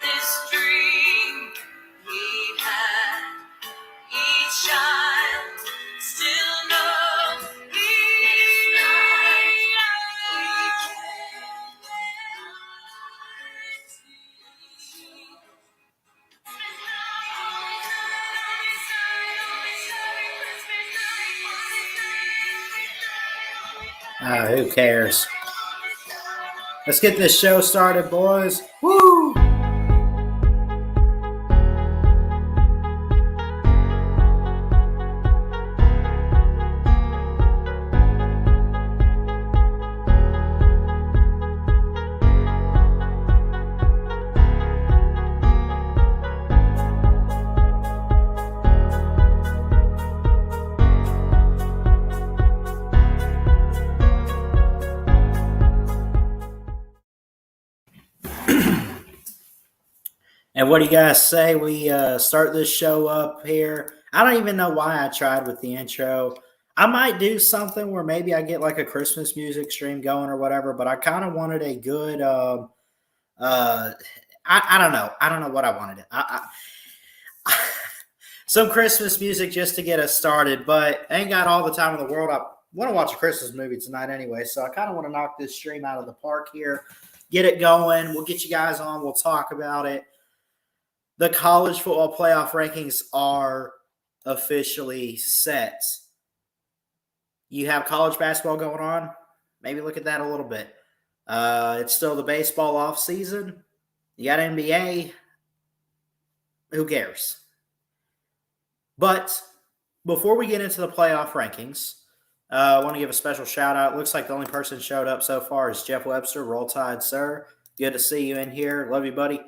this dream we had. Each child still knows this night we Who cares? Let's get this show started, boys. Woo! And what do you guys say we start this show up here? I don't even know why I tried with the intro. I might do something where maybe I get like a Christmas music stream going or whatever, but I kind of wanted a good I don't know. I don't know what I wanted. Some Christmas music just to get us started, but I ain't got all the time in the world. I want to watch a Christmas movie tonight anyway, so I kind of want to knock this stream out of the park here, get it going. We'll get you guys on. We'll talk about it. The college football playoff rankings are officially set. You have college basketball going on. Maybe look at that a little bit. It's still the baseball off season. You got NBA. Who cares? But before we get into the playoff rankings, I want to give a special shout out. It looks like the only person showed up so far is Jeff Webster. Roll Tide, sir. Good to see you in here. Love you, buddy.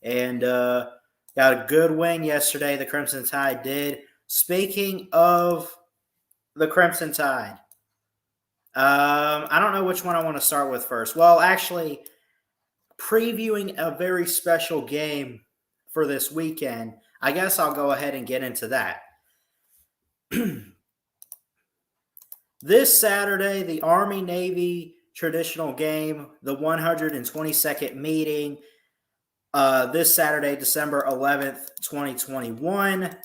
And got a good win yesterday. The Crimson Tide did. Speaking of the Crimson Tide, I don't know which one I want to start with first. Well, actually, previewing a very special game for this weekend, I guess I'll go ahead and get into that. This Saturday, the Army-Navy traditional game, the 122nd meeting, this Saturday, December 11th, 2021.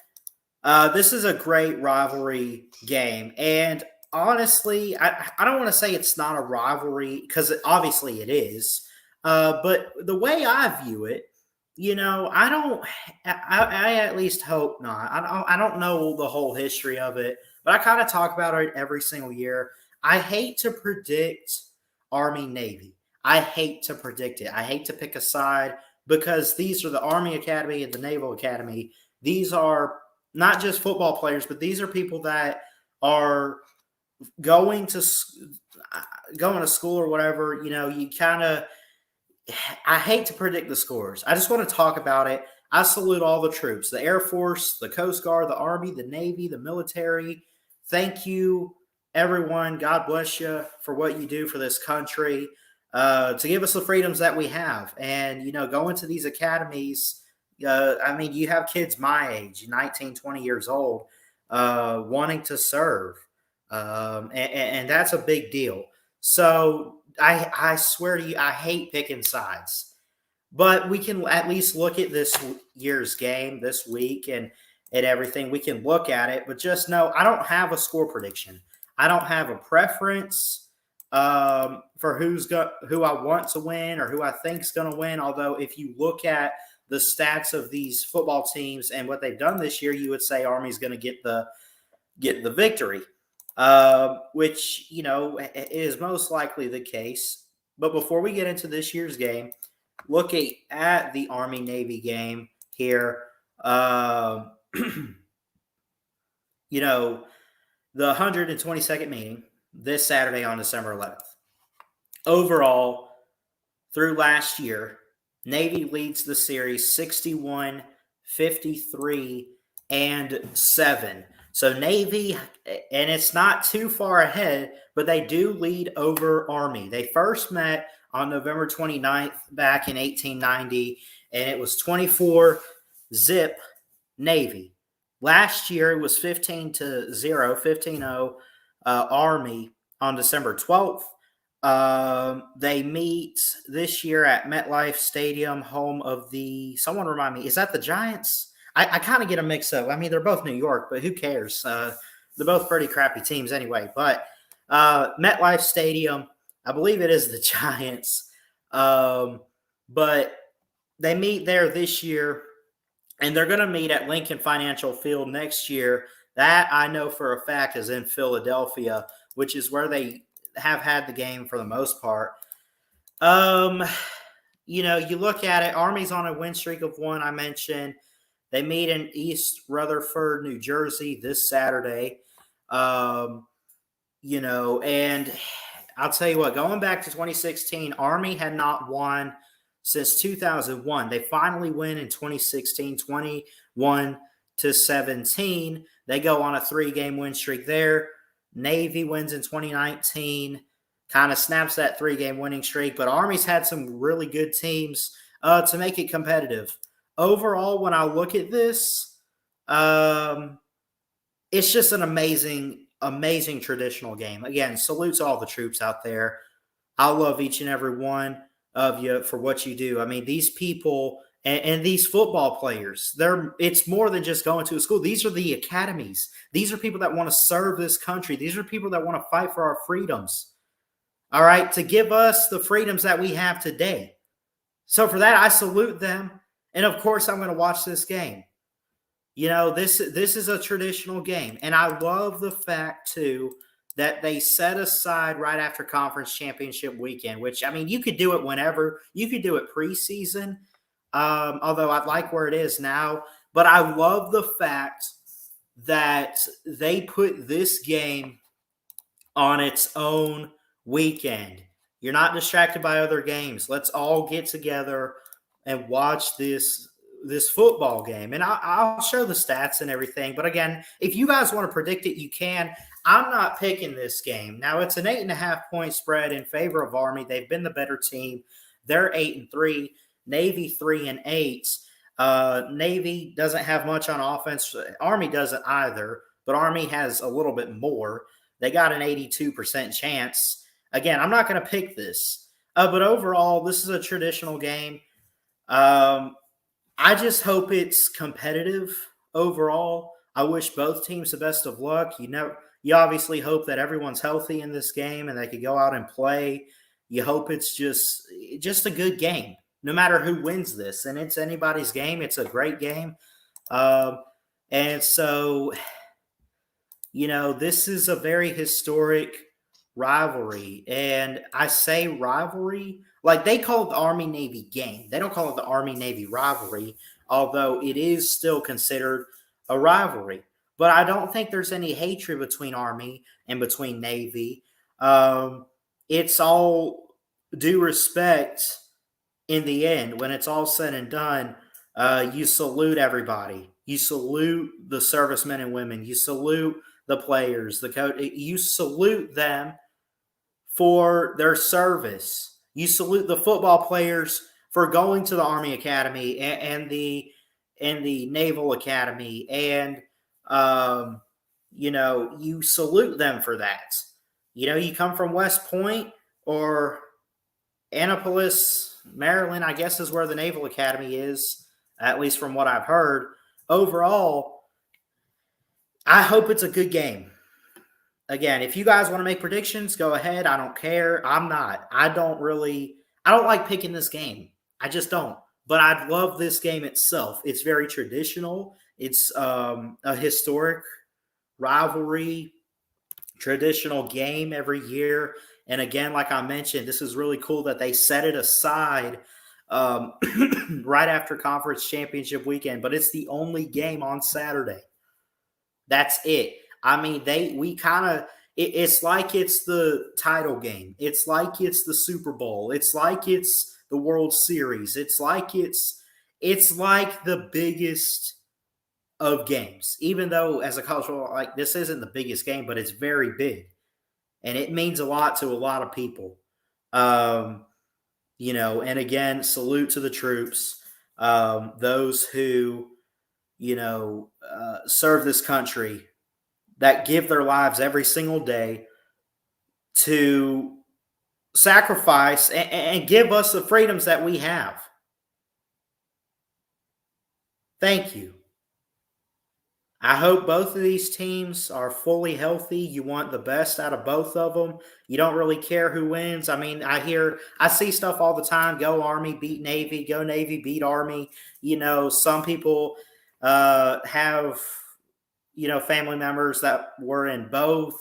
This is a great rivalry game. And honestly, I don't want to say it's not a rivalry because obviously it is. But the way I view it, I at least hope not. I don't know the whole history of it, but I kind of talk about it every single year. I hate to predict Army-Navy. I hate to predict it. I hate to pick a side, because these are the Army Academy and the Naval Academy. These are not just football players, but these are people that are going to school or whatever. I hate to predict the scores. I just want to talk about it. I salute all the troops, the Air Force, the Coast Guard, the Army, the Navy, the military. Thank you, everyone. God bless you for what you do for this country. To give us the freedoms that we have. And, going to these academies, you have kids my age, 19, 20 years old, wanting to serve. And that's a big deal. So I swear to you, I hate picking sides. But we can at least look at this year's game this week and everything. We can look at it. But just know, I don't have a score prediction. I don't have a preference for who I want to win or who I think is going to win. Although if you look at the stats of these football teams and what they've done this year, you would say Army's going to get the victory, which, is most likely the case. But before we get into this year's game, look at the Army-Navy game here. The 122nd meeting this Saturday on December 11th. Overall, through last year, Navy leads the series 61, 53, and 7. So Navy, and it's not too far ahead, but they do lead over Army. They first met on November 29th back in 1890, and it was 24-zip Navy. Last year, it was 15-0 Army on December 12th. They meet this year at MetLife Stadium, home of the. Someone remind me, is that the Giants? I kind of get them mixed up. I mean, they're both New York, but who cares? They're both pretty crappy teams anyway. But MetLife Stadium, I believe it is the Giants. But they meet there this year, and they're going to meet at Lincoln Financial Field next year. That I know for a fact is in Philadelphia, which is where they have had the game for the most part. Um, you look at it, Army's on a win streak of one, I mentioned. They meet in East Rutherford, New Jersey this Saturday. And I'll tell you what, going back to 2016, Army had not won since 2001. They finally win in 2016, 21-17. They go on a 3-game win streak there. Navy wins in 2019, kind of snaps that 3-game winning streak. But Army's had some really good teams to make it competitive. Overall, when I look at this, it's just an amazing traditional game. Again, salute to all the troops out there. I love each and every one of you for what you do. I mean, these people and these football players, it's more than just going to a school. These are the academies. These are people that want to serve this country. These are people that want to fight for our freedoms. All right, to give us the freedoms that we have today. So for that, I salute them. And of course, I'm going to watch this game. This is a traditional game. And I love the fact, too, that they set aside right after conference championship weekend, which, I mean, you could do it whenever. You could do it preseason, although I like where it is now. But I love the fact that they put this game on its own weekend. You're not distracted by other games. Let's all get together and watch this football game. And I'll show the stats and everything. But again, if you guys want to predict it, you can. I'm not picking this game. Now, it's an 8.5-point spread in favor of Army. They've been the better team. They're 8-3. Navy 3-8. Navy doesn't have much on offense. Army doesn't either, but Army has a little bit more. They got an 82% chance. Again, I'm not going to pick this. But overall, this is a traditional game. I just hope it's competitive overall. I wish both teams the best of luck. You obviously hope that everyone's healthy in this game and they can go out and play. You hope it's just a good game, no matter who wins this. And it's anybody's game. It's a great game. And so, this is a very historic rivalry. And I say rivalry, like they call it the Army-Navy game. They don't call it the Army-Navy rivalry, although it is still considered a rivalry. But I don't think there's any hatred between Army and between Navy. It's all due respect in the end. When it's all said and done, you salute everybody. You salute the servicemen and women. You salute the players, the coach. You salute them for their service. You salute the football players for going to the Army Academy and the Naval Academy, and you salute them for that. You come from West Point or Annapolis, Maryland, I guess is where the Naval Academy is, at least from what I've heard. Overall, I hope it's a good game. Again, if you guys want to make predictions, go ahead. I don't care. I'm not. I don't like picking this game. I just don't. But I love this game itself. It's very traditional. It's a historic rivalry, traditional game every year. And again, like I mentioned, this is really cool that they set it aside right after conference championship weekend. But it's the only game on Saturday. That's it. I mean, it's like it's the title game. It's like it's the Super Bowl. It's like it's the World Series. It's like the biggest of games. Even though as a college football, like this isn't the biggest game, but it's very big. And it means a lot to a lot of people. And again, salute to the troops, those who, serve this country, that give their lives every single day to sacrifice and give us the freedoms that we have. Thank you. I hope both of these teams are fully healthy. You want the best out of both of them. You don't really care who wins. I mean, I see stuff all the time. Go Army, beat Navy. Go Navy, beat Army. Some people have family members that were in both.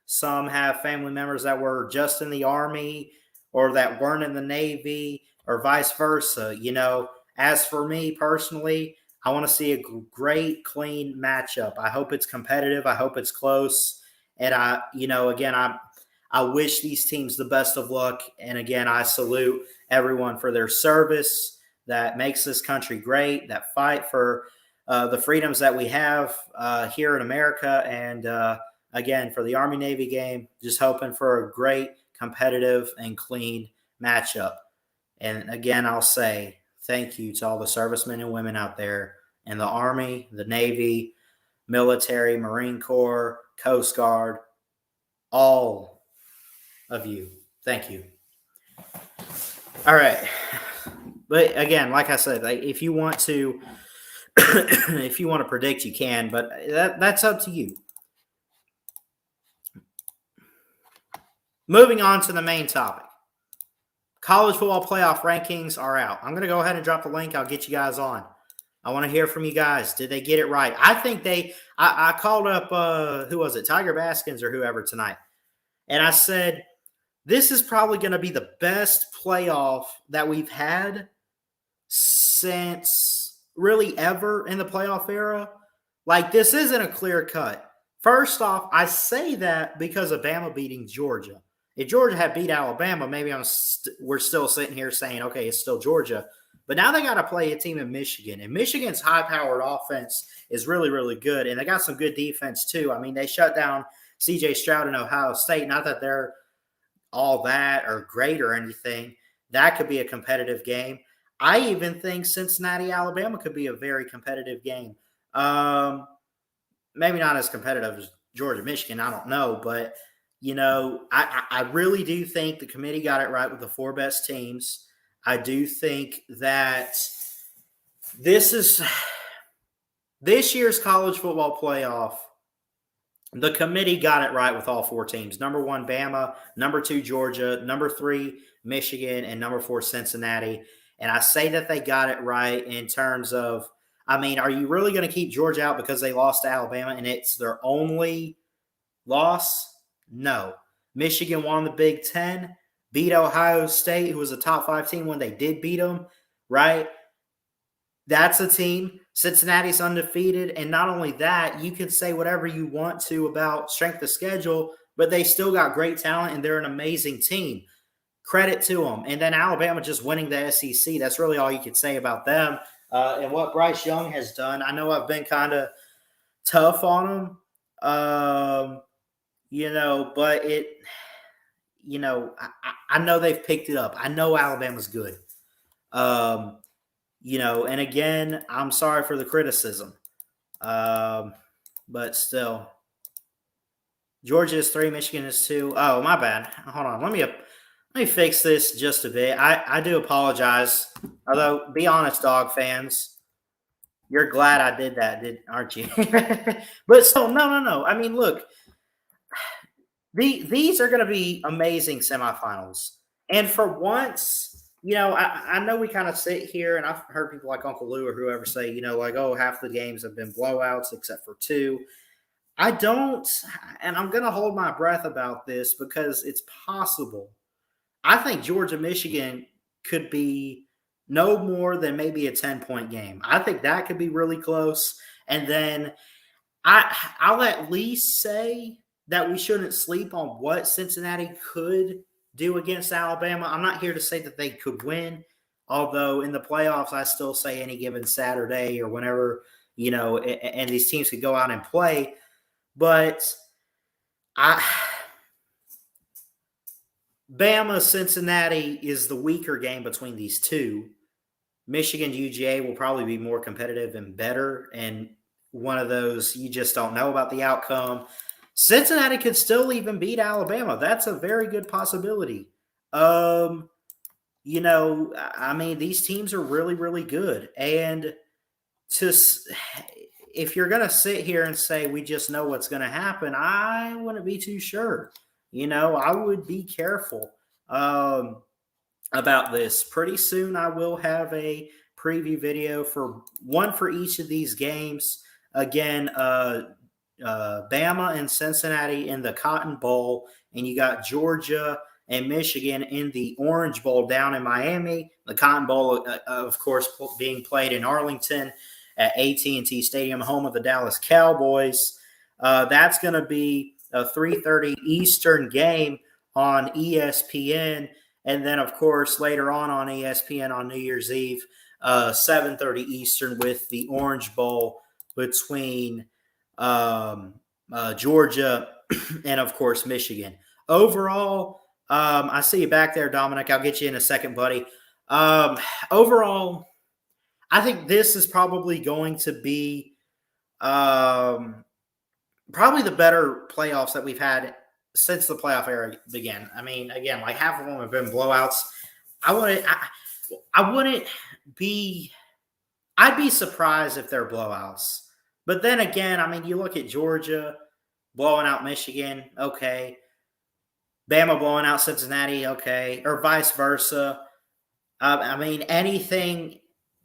Some have family members that were just in the Army or that weren't in the Navy or vice versa. As for me personally, I want to see a great, clean matchup. I hope it's competitive. I hope it's close. And I wish these teams the best of luck. And again, I salute everyone for their service that makes this country great, that fight for the freedoms that we have here in America. And again, for the Army Navy game, just hoping for a great, competitive, and clean matchup. And again, I'll say thank you to all the servicemen and women out there in the Army, the Navy, military, Marine Corps, Coast Guard, all of you. Thank you. All right. But again, like I said, if you want to if you want to predict, you can, but that's up to you. Moving on to the main topic. College football playoff rankings are out. I'm going to go ahead and drop the link. I'll get you guys on. I want to hear from you guys. Did they get it right? I think I called up, who was it? Tiger Baskins or whoever tonight. And I said, this is probably going to be the best playoff that we've had since really ever in the playoff era. Like, this isn't a clear cut. First off, I say that because of Bama beating Georgia. If Georgia had beat Alabama, maybe we're still sitting here saying, okay, it's still Georgia. But now they got to play a team in Michigan. And Michigan's high-powered offense is really, really good. And they got some good defense, too. I mean, they shut down C.J. Stroud in Ohio State. Not that they're all that or great or anything. That could be a competitive game. I even think Cincinnati, Alabama could be a very competitive game. Maybe not as competitive as Georgia, Michigan. I don't know. But, I really do think the committee got it right with the 4 best teams. I do think that this year's college football playoff, the committee got it right with all 4 teams. Number 1, Bama. Number 2, Georgia. Number 3, Michigan. And number 4, Cincinnati. And I say that they got it right in terms of, I mean, are you really going to keep Georgia out because they lost to Alabama and it's their only loss? No. Michigan won the Big Ten, beat Ohio State, who was a top 5 team when they did beat them, right? That's a team. Cincinnati's undefeated. And not only that, you can say whatever you want to about strength of schedule, but they still got great talent and they're an amazing team. Credit to them. And then Alabama just winning the SEC. That's really all you can say about them. And what Bryce Young has done. I know I've been kind of tough on him, but I know they've picked it up. I know Alabama's good. And again, I'm sorry for the criticism. But still, Georgia is 3, Michigan is 2. Oh, my bad. Hold on. Let me fix this just a bit. I do apologize. Although, be honest, dog fans, you're glad I did that, aren't you? But still, no. I mean, look, these are going to be amazing semifinals. And for once, I know we kind of sit here, and I've heard people like Uncle Lou or whoever say, half the games have been blowouts except for 2. I don't, and I'm going to hold my breath about this because it's possible. I think Georgia-Michigan could be no more than maybe a 10-point game. I think that could be really close. And then I'll at least say that we shouldn't sleep on what Cincinnati could do against Alabama. I'm not here to say that they could win, although in the playoffs, I still say any given Saturday or whenever, and these teams could go out and play. But Bama, Cincinnati is the weaker game between these two. Michigan, UGA will probably be more competitive and better. And one of those, you just don't know about the outcome. Cincinnati could still even beat Alabama. That's a very good possibility. Um, I mean, these teams are really, really good. And to if you're going to sit here and say we just know what's going to happen, I wouldn't be too sure. I would be careful about this. Pretty soon, I will have a preview video for one for each of these games. Again, Bama and Cincinnati in the Cotton Bowl, and you got Georgia and Michigan in the Orange Bowl down in Miami. The Cotton Bowl, of course, being played in Arlington at AT&T Stadium, home of the Dallas Cowboys. That's going to be a 3:30 Eastern game on ESPN, and then, of course, later on ESPN on New Year's Eve, 7:30 Eastern with the Orange Bowl between Georgia and, of course, Michigan. Overall, I see you back there, Dominic. I'll get you in a second, buddy. Overall, I think this is probably going to be probably the better playoffs that we've had since the playoff era began. I mean, again, like half of them have been blowouts. I wouldn't be. I'd be surprised if they're blowouts. But then again, I mean, you look at Georgia blowing out Michigan, okay. Bama blowing out Cincinnati, okay, or vice versa. I mean, anything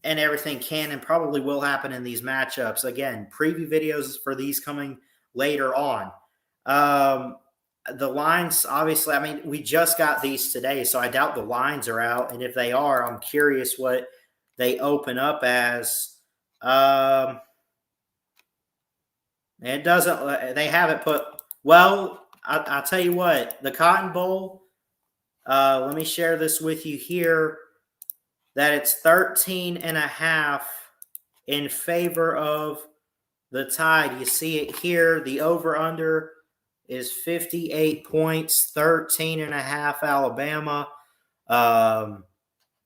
and everything can and probably will happen in these matchups. Again, preview videos for these coming later on. The lines, obviously, I mean, we just got these today, so I doubt the lines are out. And if they are, I'm curious what they open up as. It doesn't, they haven't put, well, I'll tell you what, the Cotton Bowl, let me share this with you here, that it's 13.5 in favor of the Tide. You see it here. The over-under is 58 points, 13.5 Alabama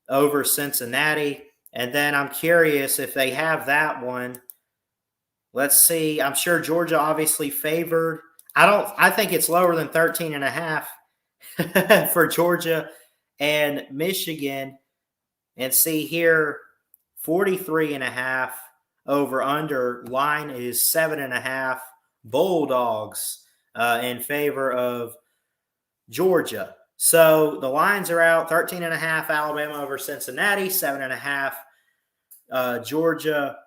over Cincinnati. And then I'm curious if they have that one. Let's see. I'm sure Georgia obviously favored. I think it's lower than 13.5 for Georgia and Michigan. And see here, 43.5 over under. Line is 7.5 Bulldogs in favor of Georgia. So the lines are out. 13.5 Alabama over Cincinnati, 7.5 Georgia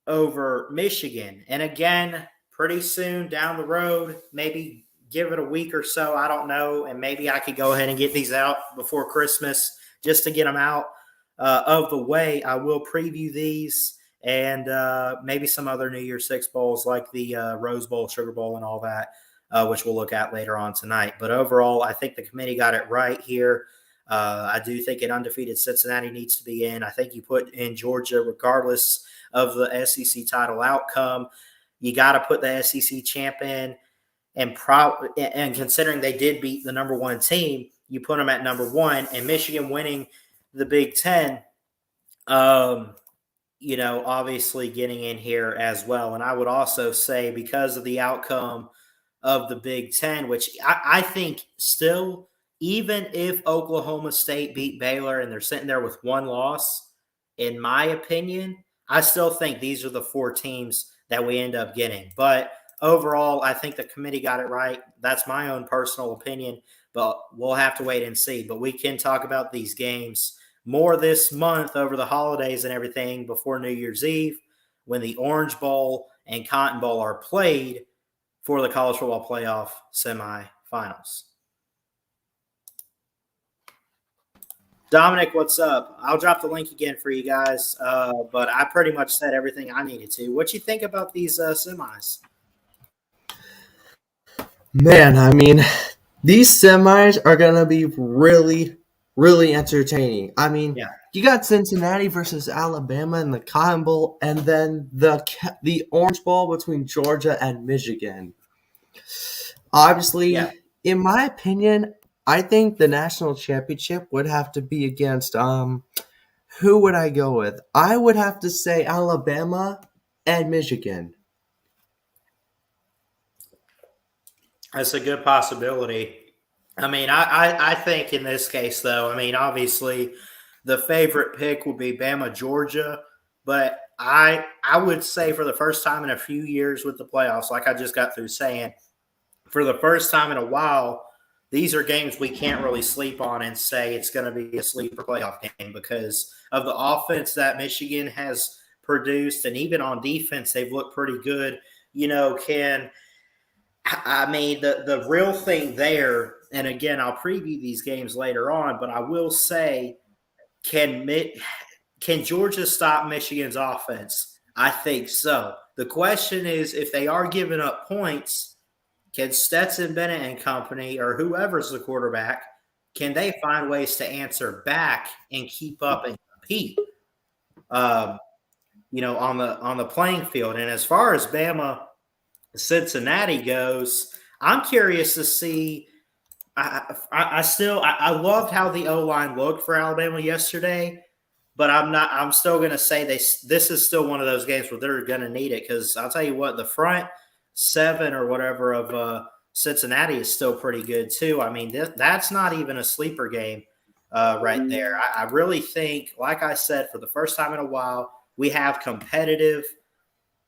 over Michigan. And again, pretty soon down the road, maybe give it a week or so, I don't know, and maybe I could go ahead and get these out before Christmas just to get them out of the way. I will preview these and maybe some other New Year's Six bowls like the Rose Bowl, Sugar Bowl, and all that, which we'll look at later on tonight. But overall, I think the committee got it right here. I do think an undefeated Cincinnati needs to be in. I think you put in Georgia regardless of the SEC title outcome. You got to put the SEC champ in, and considering they did beat the number one team, you put them at number one. And Michigan winning the Big Ten, obviously getting in here as well. And I would also say because of the outcome of the Big Ten, which I think still, even if Oklahoma State beat Baylor and they're sitting there with one loss, in my opinion, I still think these are the four teams that we end up getting. But overall, I think the committee got it right. That's my own personal opinion, but we'll have to wait and see. But we can talk about these games more this month over the holidays and everything before New Year's Eve when the Orange Bowl and Cotton Bowl are played for the college football playoff semifinals. Dominic, what's up? I'll drop the link again for you guys, but I pretty much said everything I needed to. What you think about these semis? Man, I mean, these semis are going to be really, really entertaining. I mean, You got Cincinnati versus Alabama in the Cotton Bowl, and then the Orange Bowl between Georgia and Michigan. Obviously, in my opinion, I think the national championship would have to be against who would I go with? I would have to say Alabama and Michigan. That's a good possibility. I mean, I think in this case, though, I mean, obviously the favorite pick would be Bama, Georgia, but I would say for the first time in a few years with the playoffs, like I just got through saying, for the first time in a while, these are games we can't really sleep on and say it's going to be a sleeper playoff game because of the offense that Michigan has produced, and even on defense, they've looked pretty good. You know, I mean, the real thing there, and again, I'll preview these games later on, but I will say, can Georgia stop Michigan's offense? I think so. The question is, if they are giving up points, can Stetson Bennett and company, or whoever's the quarterback, can they find ways to answer back and keep up and compete? On the playing field. And as far as Bama, Cincinnati goes, I'm curious to see. I loved how the O line looked for Alabama yesterday, but I'm still going to say this is still one of those games where they're going to need it because I'll tell you what, the front seven or whatever of Cincinnati is still pretty good too. I mean, that's not even a sleeper game right there. I really think, like I said, for the first time in a while, we have competitive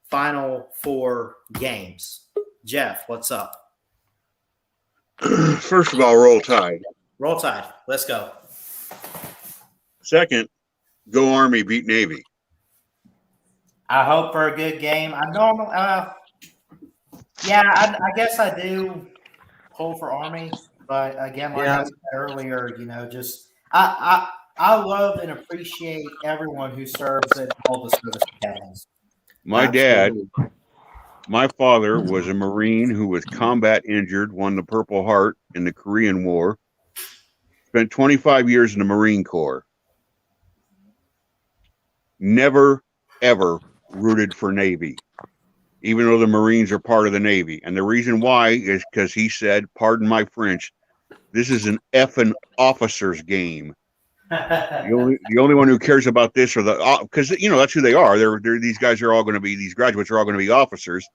Final Four games. Jeff, what's up? First of all, roll Tide. Roll Tide. Let's go. Second, go Army, beat Navy. I hope for a good game. I guess I do pull for Army, but again, like I said earlier, just I love and appreciate everyone who serves in all the service academies. My father was a Marine who was combat injured, won the Purple Heart in the Korean War, spent 25 years in the Marine Corps. Never, ever rooted for Navy, even though the Marines are part of the Navy. And the reason why is because he said, pardon my French, this is an effing officer's game. The only one who cares about this are because that's who they are. These guys are all going to be, these graduates are all going to be officers,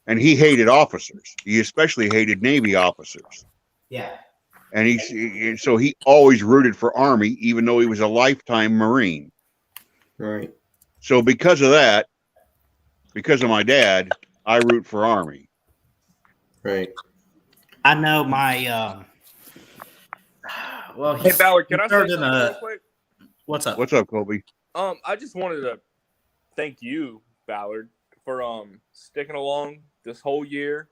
and he hated officers. He especially hated Navy officers. Yeah, and so he always rooted for Army, even though he was a lifetime Marine. Right. So because of that, because of my dad, I root for Army. Right. I know my. Well, hey Ballard, can I say something real quick? What's up? What's up, Colby? I just wanted to thank you, Ballard, for sticking along this whole year,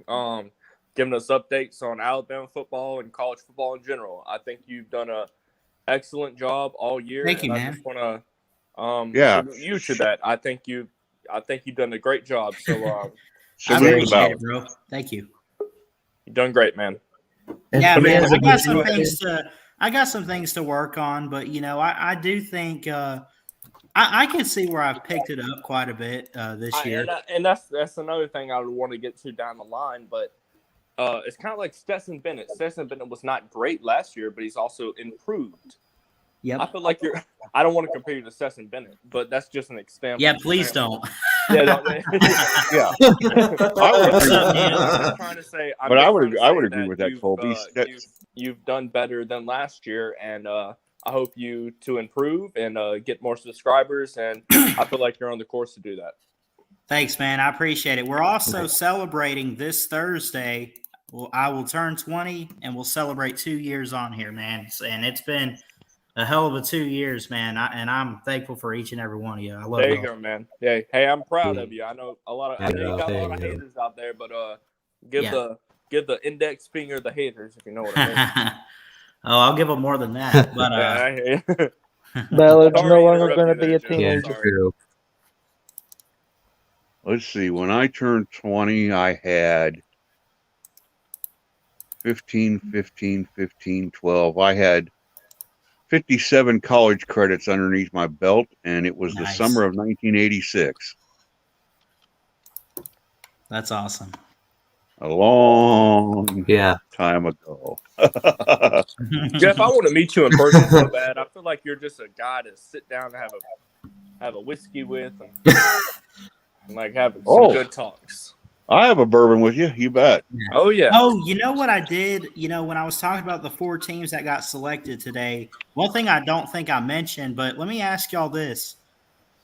giving us updates on Alabama football and college football in general. I think you've done a excellent job all year. Thank you, man. I just want to salute you to that. I think you've done a great job. So I appreciate it, bro. Thank you. You've done great, man. Yeah, man. I got some things to work on, but I do think I can see where I've picked it up quite a bit this year. And that's another thing I would want to get to down the line, but it's kind of like Stetson Bennett. Stetson Bennett was not great last year, but he's also improved. Yep. I feel like I don't want to compare you to Stetson Bennett, but that's just an example. Yeah, please don't. Yeah. Yeah. I'm trying to say. I would agree with that, Colby. You've done better than last year, and I hope you to improve and get more subscribers. And I feel like you're on the course to do that. Thanks, man. I appreciate it. We're also celebrating this Thursday. Well, I will turn 20, and we'll celebrate 2 years on here, man. And it's been a hell of a 2 years, man. And I'm thankful for each and every one of you. I love you. There you go, man. Yeah. Hey, I'm proud of you. I know I know you got a lot of haters out there, but give the index finger the haters, if you know what I mean. Oh, I'll give them more than that. But Ballard's no longer going to be a teenager. Let's see. When I turned 20, I had 15, 12. I had 57 college credits underneath my belt, and it was the summer of 1986. That's awesome. A long time ago. Jeff, I want to meet you in person so bad. I feel like you're just a guy to sit down and have a whiskey with and like have some good talks. I have a bourbon with you. You bet. Oh yeah. Oh, you know what I did? When I was talking about the 4 teams that got selected today, one thing I don't think I mentioned, but let me ask y'all this.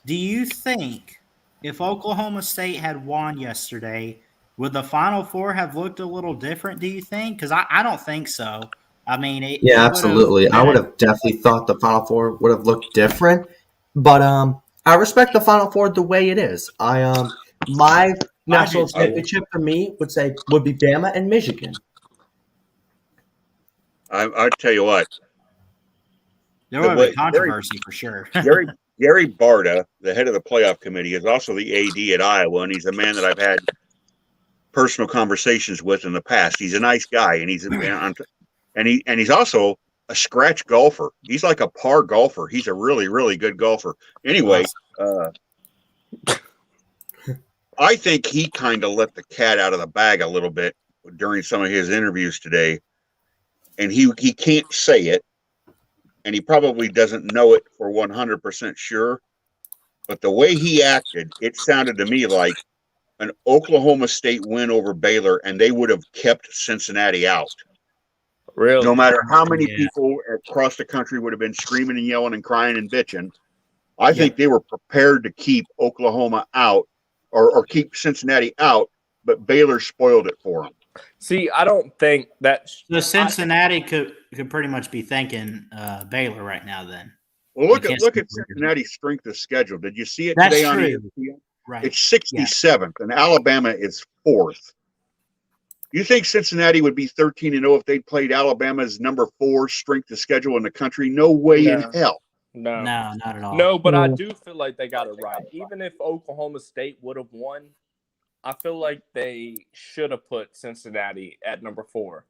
Do you think if Oklahoma State had won yesterday, would the Final Four have looked a little different, do you think? Because I don't think so. I mean, Yeah, it would have absolutely. I been would have definitely thought the Final Four would have looked different, but I respect the Final Four the way it is. My national championship for me would be Bama and Michigan. I tell you what. There would have been controversy for sure. Gary Barta, the head of the playoff committee, is also the AD at Iowa, and he's a man that I've had personal conversations with in the past. He's a nice guy, and he's also a scratch golfer. He's like a par golfer. He's a really, really good golfer. Anyway, I think he kind of let the cat out of the bag a little bit during some of his interviews today, and he can't say it, and he probably doesn't know it for 100% sure. But the way he acted, it sounded to me like an Oklahoma State win over Baylor, and they would have kept Cincinnati out. Really? No matter how many people across the country would have been screaming and yelling and crying and bitching, I think they were prepared to keep Oklahoma out or keep Cincinnati out, but Baylor spoiled it for them. See, I don't think that the Cincinnati could pretty much be thanking Baylor right now. Then, well, look at Cincinnati's strength of schedule. Did you see it today on ESPN? Right. It's 67th, and Alabama is 4th. You think Cincinnati would be 13-0 if they played Alabama's number 4 strength of schedule in the country? No way in hell. No, not at all. No, but I do feel like they got it right. Even if Oklahoma State would have won, I feel like they should have put Cincinnati at number 4.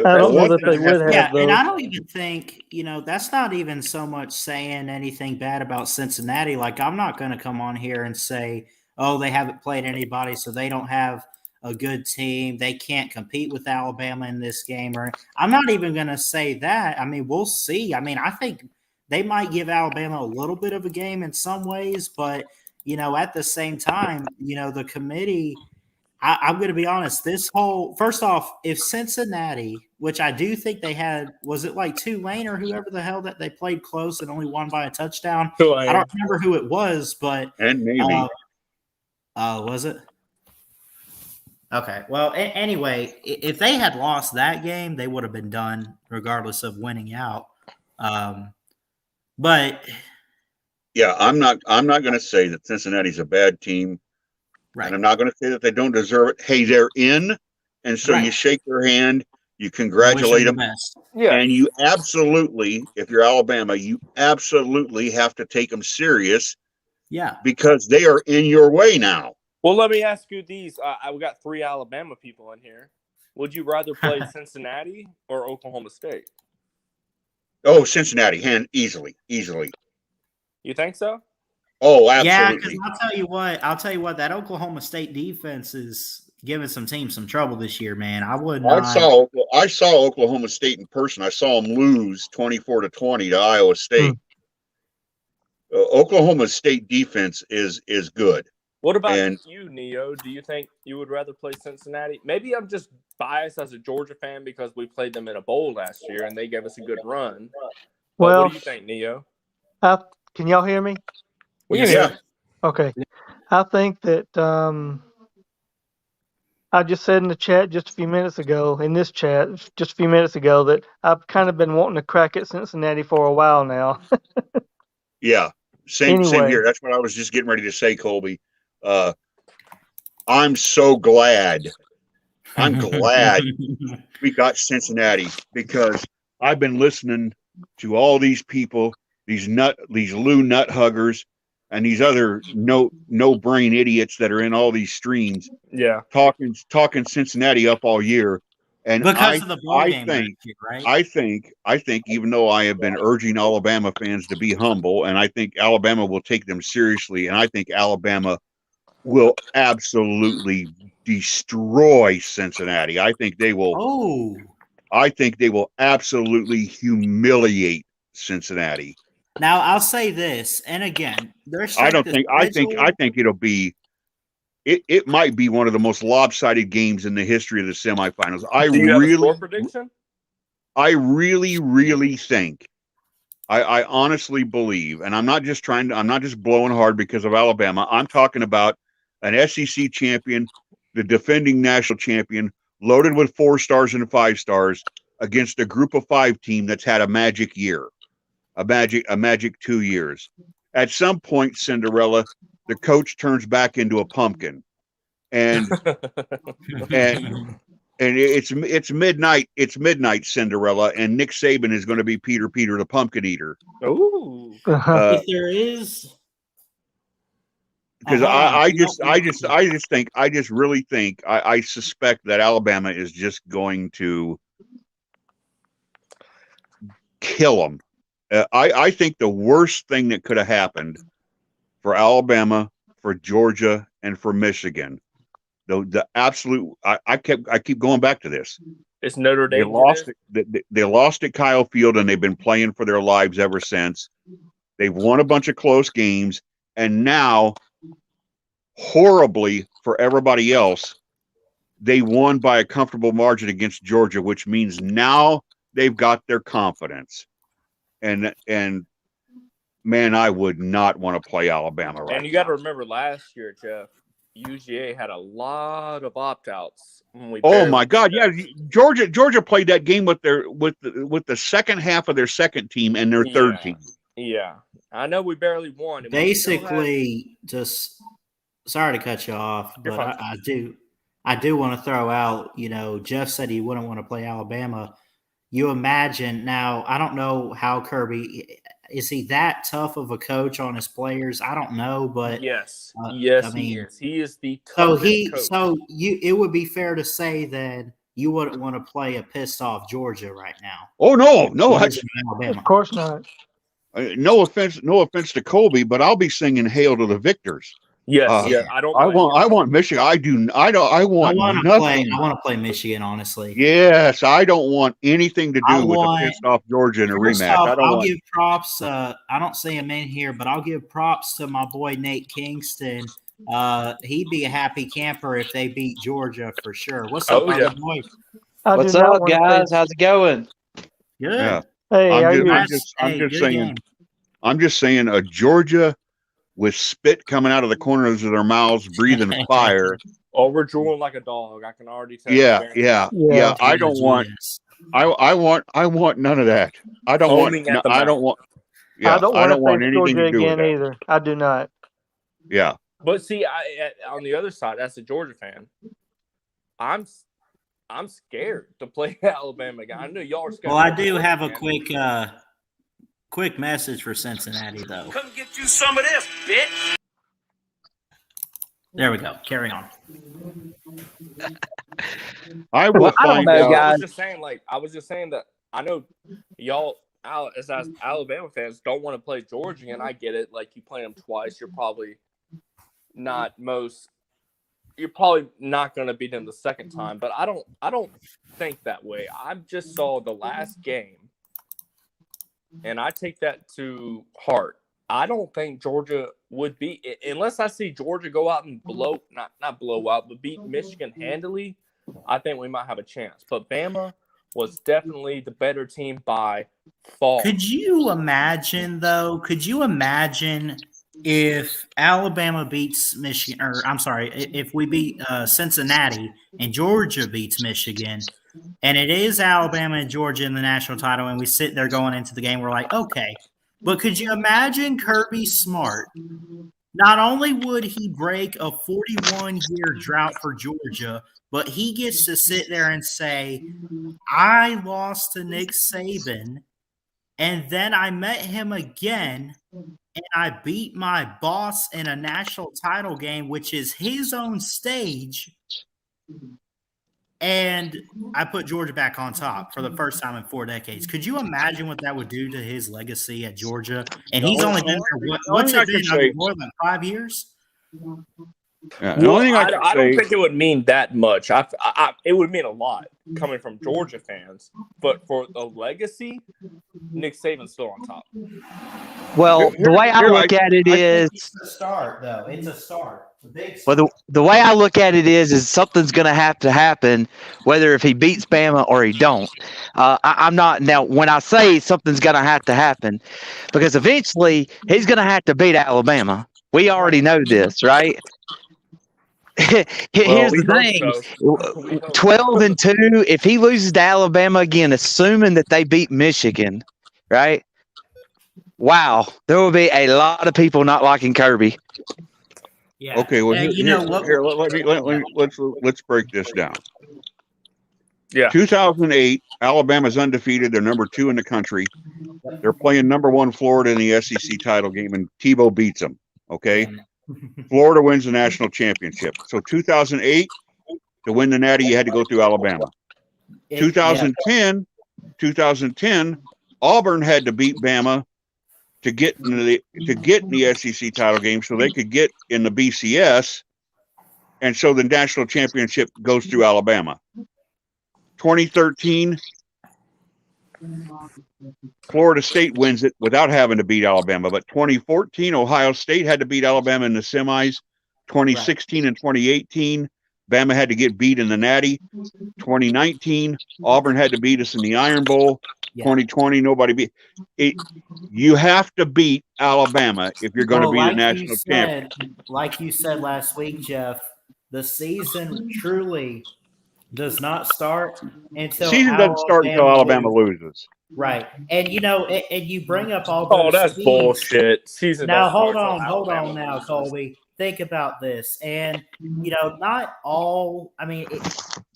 I don't know that they would have. Yeah, and I don't even think, that's not even so much saying anything bad about Cincinnati. Like, I'm not going to come on here and say, oh, they haven't played anybody, so they don't have a good team. They can't compete with Alabama in this game. Or I'm not even going to say that. I mean, we'll see. I mean, I think they might give Alabama a little bit of a game in some ways, but, at the same time, the committee – I'm going to be honest. First off, if Cincinnati, which I do think they had, was it like Tulane or whoever the hell that they played close and only won by a touchdown? Tulane. I don't remember who it was, but and maybe was it? Okay. Well, anyway, if they had lost that game, they would have been done regardless of winning out. But yeah, I'm not going to say that Cincinnati's a bad team. Right. And I'm not going to say that they don't deserve it. Hey, they're in, and so you shake their hand, you congratulate them, and you absolutely, if you're Alabama, you absolutely have to take them serious. Yeah, because they are in your way now. Well, let me ask you these. I've got 3 Alabama people in here. Would you rather play Cincinnati or Oklahoma State? Oh, Cincinnati, easily. You think so? Oh, absolutely. Yeah, because I'll tell you what, that Oklahoma State defense is giving some teams some trouble this year, man. I saw Oklahoma State in person. I saw them lose 24-20 to Iowa State. Oklahoma State defense is good. What about you, Neo? Do you think you would rather play Cincinnati? Maybe I'm just biased as a Georgia fan because we played them in a bowl last year and they gave us a good run. Well, what do you think, Neo? Can y'all hear me? Yeah. Okay. I think that I just said in the chat just a few minutes ago, that I've kind of been wanting to crack at Cincinnati for a while now. Yeah. Same here. That's what I was just getting ready to say, Colby. I'm so glad. I'm glad we got Cincinnati because I've been listening to all these people, these Lou nut huggers, and these other no brain idiots that are in all these streams. Yeah, talking Cincinnati up all year, and because of the bowl game, right? I think even though I have been urging Alabama fans to be humble, and I think Alabama will take them seriously, and I think Alabama will absolutely destroy Cincinnati. I think they will. Oh, I think they will absolutely humiliate Cincinnati. Now I'll say this, and again, I think it'll be it might be one of the most lopsided games in the history of the semifinals. Do you have a score prediction? I really think, I honestly believe, and I'm not just blowing hard because of Alabama. I'm talking about an SEC champion, the defending national champion, loaded with 4 stars and 5 stars against a group of 5 team that's had a magic year, a magic 2 years. At some point, Cinderella, the coach turns back into a pumpkin, and it's midnight. It's midnight, Cinderella, and Nick Saban is going to be Peter the Pumpkin Eater. Ooh, if there is, because I really think I suspect that Alabama is just going to kill them. I think the worst thing that could have happened for Alabama, for Georgia, and for Michigan, the absolute, I keep going back to this. It's Notre Dame. They lost at Kyle Field, and they've been playing for their lives ever since. They've won a bunch of close games, and now, horribly for everybody else, they won by a comfortable margin against Georgia, which means now they've got their confidence. And man, I would not want to play Alabama right now. And you got to remember last year, Jeff, UGA had a lot of opt-outs. Oh my God! Yeah, Georgia played that game with the second half of their second team and their third team. Yeah, I know we barely won. Basically, just sorry to cut you off, but I do want to throw out. Jeff said he wouldn't want to play Alabama. You imagine now. I don't know how Kirby is. He that tough of a coach on his players? I don't know, but yes, he is. He is the toughest coach. It would be fair to say then you wouldn't want to play a pissed off Georgia right now. Oh no, of course not. No offense to Colby, but I'll be singing "Hail to the Victors." Yes, I want Michigan. I want nothing. I want to play Michigan, honestly. Yes, I don't want anything to do with a pissed off Georgia in a rematch. I'll give props. I don't see him in here, but I'll give props to my boy Nate Kingston. He'd be a happy camper if they beat Georgia for sure. What's up, my boy? What's up, guys? How's it going? Good. Yeah. Hey, I'm just saying a Georgia with spit coming out of the corners of their mouths, breathing fire. Oh, we're drooling like a dog. I can already tell. Yeah. I don't want. I want none of that. I don't want anything to do with that either. I do not. Yeah. But see, on the other side, as a Georgia fan, I'm scared to play Alabama again. I know y'all are scared. Well, I do have a quick message for Cincinnati, though. Come get you some of this, bitch. There we go. Carry on. I don't know, guys. I was just saying that I know y'all, as Alabama fans, don't want to play Georgia, and I get it. Like, you play them twice, you're probably not going to beat them the second time. But I don't think that way. I just saw the last game, and I take that to heart. I don't think Georgia would be, unless I see Georgia go out and not blow out, but beat Michigan handily. I think we might have a chance. But Bama was definitely the better team by far. Could you imagine, though? If Alabama beats Michigan, if we beat Cincinnati and Georgia beats Michigan, and it is Alabama and Georgia in the national title, and we sit there going into the game, we're like, okay. But could you imagine Kirby Smart? Not only would he break a 41-year drought for Georgia, but he gets to sit there and say, I lost to Nick Saban, and then I met him again, and I beat my boss in a national title game, which is his own stage, and I put Georgia back on top for the first time in 4 decades. Could you imagine what that would do to his legacy at Georgia? And he's only been there, what's it been, more than 5 years? Yeah, the only thing I don't think it would mean that much. It would mean a lot coming from Georgia fans, but for the legacy, Nick Saban's still on top. Well, the way I look at it is it's a start, though. It's a start. It's a big well, start. the way I look at it is something's going to happen, whether if he beats Bama or he don't. I'm not now. When I say something's going to happen, because eventually he's going to have to beat Alabama. We already know this, right? Here's the thing: 12-2. If he loses to Alabama again, assuming that they beat Michigan, right? Wow, there will be a lot of people not liking Kirby. Yeah. Okay. Well, what? Let's break this down. Yeah. 2008, Alabama's undefeated. They're number 2 in the country. They're playing number 1 Florida in the SEC title game, and Tebow beats them. Okay. Florida wins the national championship. So 2008, to win the Natty, you had to go through Alabama. 2010, Auburn had to beat Bama to get in the SEC title game, so they could get in the BCS, and so the national championship goes through Alabama. 2013, Florida State wins it without having to beat Alabama. But 2014, Ohio State had to beat Alabama in the semis. 2016 and 2018, Bama had to get beat in the Natty. 2019, Auburn had to beat us in the Iron Bowl. 2020, nobody beat it. You have to beat Alabama if you're going to be the national champion. Like you said last week, Jeff, the season truly does not start until Alabama loses. Right. And you bring up all those that's teams. Bullshit. Season now hold on now, Colby. Think about this. And not all,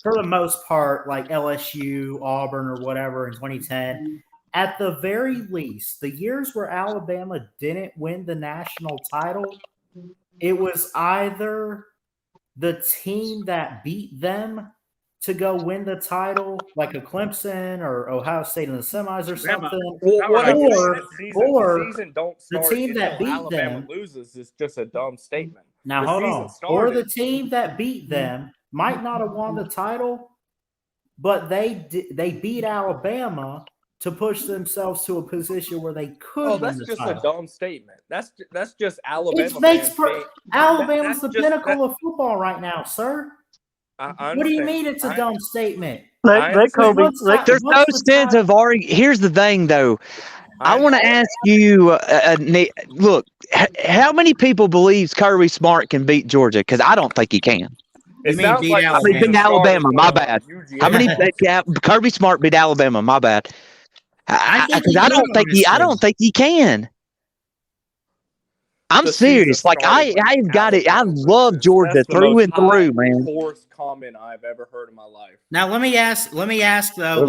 for the most part, like LSU, Auburn, or whatever in 2010, at the very least, the years where Alabama didn't win the national title, it was either the team that beat them to go win the title, like a Clemson or Ohio State in the semis or something, or season don't the start team that beat Alabama them loses is just a dumb statement. Now hold on, or the team that beat them might not have won the title, but they beat Alabama to push themselves to a position where they could win the title. That's just a dumb statement. That's just Alabama. Alabama's the pinnacle of football right now, sir. What do you mean it's a dumb statement? There's no sense of arguing. Here's the thing, though. I want to ask you, look, how many people believes Kirby Smart can beat Georgia? Because I don't think he can. Beat Alabama. My bad. How many Kirby Smart beat Alabama? My bad. Because I don't think he can. I'm serious. Like I've got it. I love Georgia through and through, man. Worst comment I've ever heard in my life. Now let me ask though.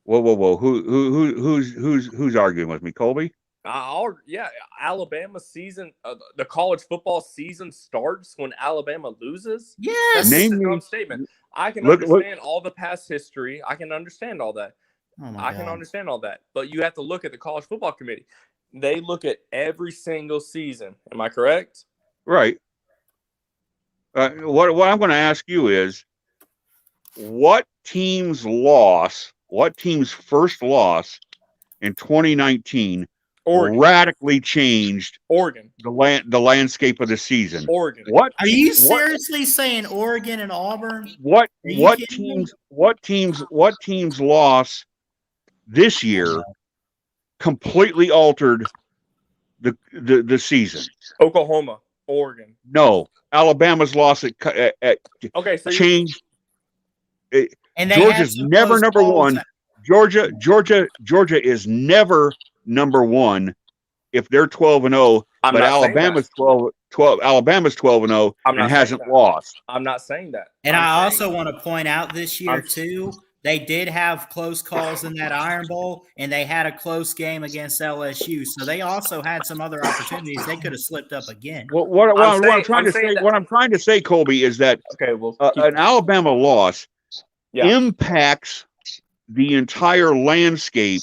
Whoa! Who's arguing with me, Colby? Alabama season. The college football season starts when Alabama loses. Yes, that's a dumb statement. I can understand all the past history. I can understand all that. Can understand all that, but you have to look at the College Football Committee. They look at every single season. Am I correct? Right. What I'm going to ask you is, what team's first loss in 2019 radically changed Oregon the landscape of the season? Oregon. What are you seriously saying? Oregon and Auburn? What team's loss this year completely altered the season? Oklahoma, Oregon. No, Alabama's loss changed. And Georgia's never number one. Georgia is never number one if they're 12-0. But Alabama's 12. Alabama's 12-0 and hasn't lost. I'm not saying that. And I also want to point out this year too, they did have close calls in that Iron Bowl, and they had a close game against LSU. So they also had some other opportunities. They could have slipped up again. What I'm trying to say, Colby, is that an Alabama loss impacts the entire landscape,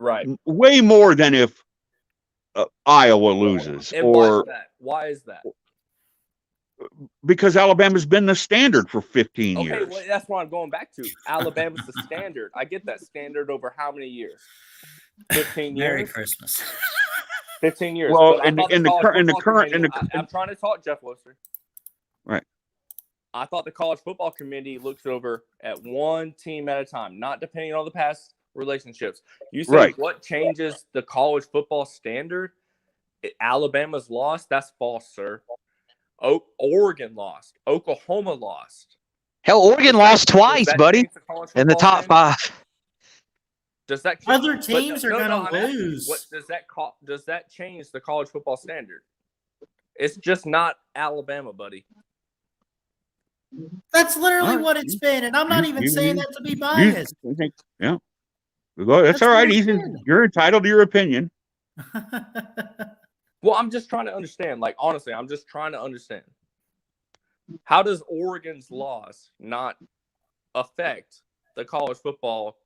right? Way more than if Iowa loses, And or why is that? Because Alabama's been the standard for 15 Okay, years. well, that's what I'm going back to. Alabama's the standard. I get that standard over how many years? 15 years. Merry Christmas. 15 years. Well, But I thought the college football committee. I'm trying to talk, Jeff Webster. Right. I thought the college football committee looks over at one team at a time, not depending on the past relationships. You say Right. What changes the college football standard? Alabama's lost. That's false, sir. Oregon lost. Oklahoma lost. Hell, Oregon lost twice, buddy, in the top five. Does that other teams are going to lose? What does that change the college football standard? It's just not Alabama, buddy. That's literally what it's been, and I'm not even saying that to be biased. Yeah, that's all right, Ethan. You're entitled to your opinion. Well, I'm just trying to understand. Like, honestly, I'm just trying to understand. How does Oregon's loss not affect the college football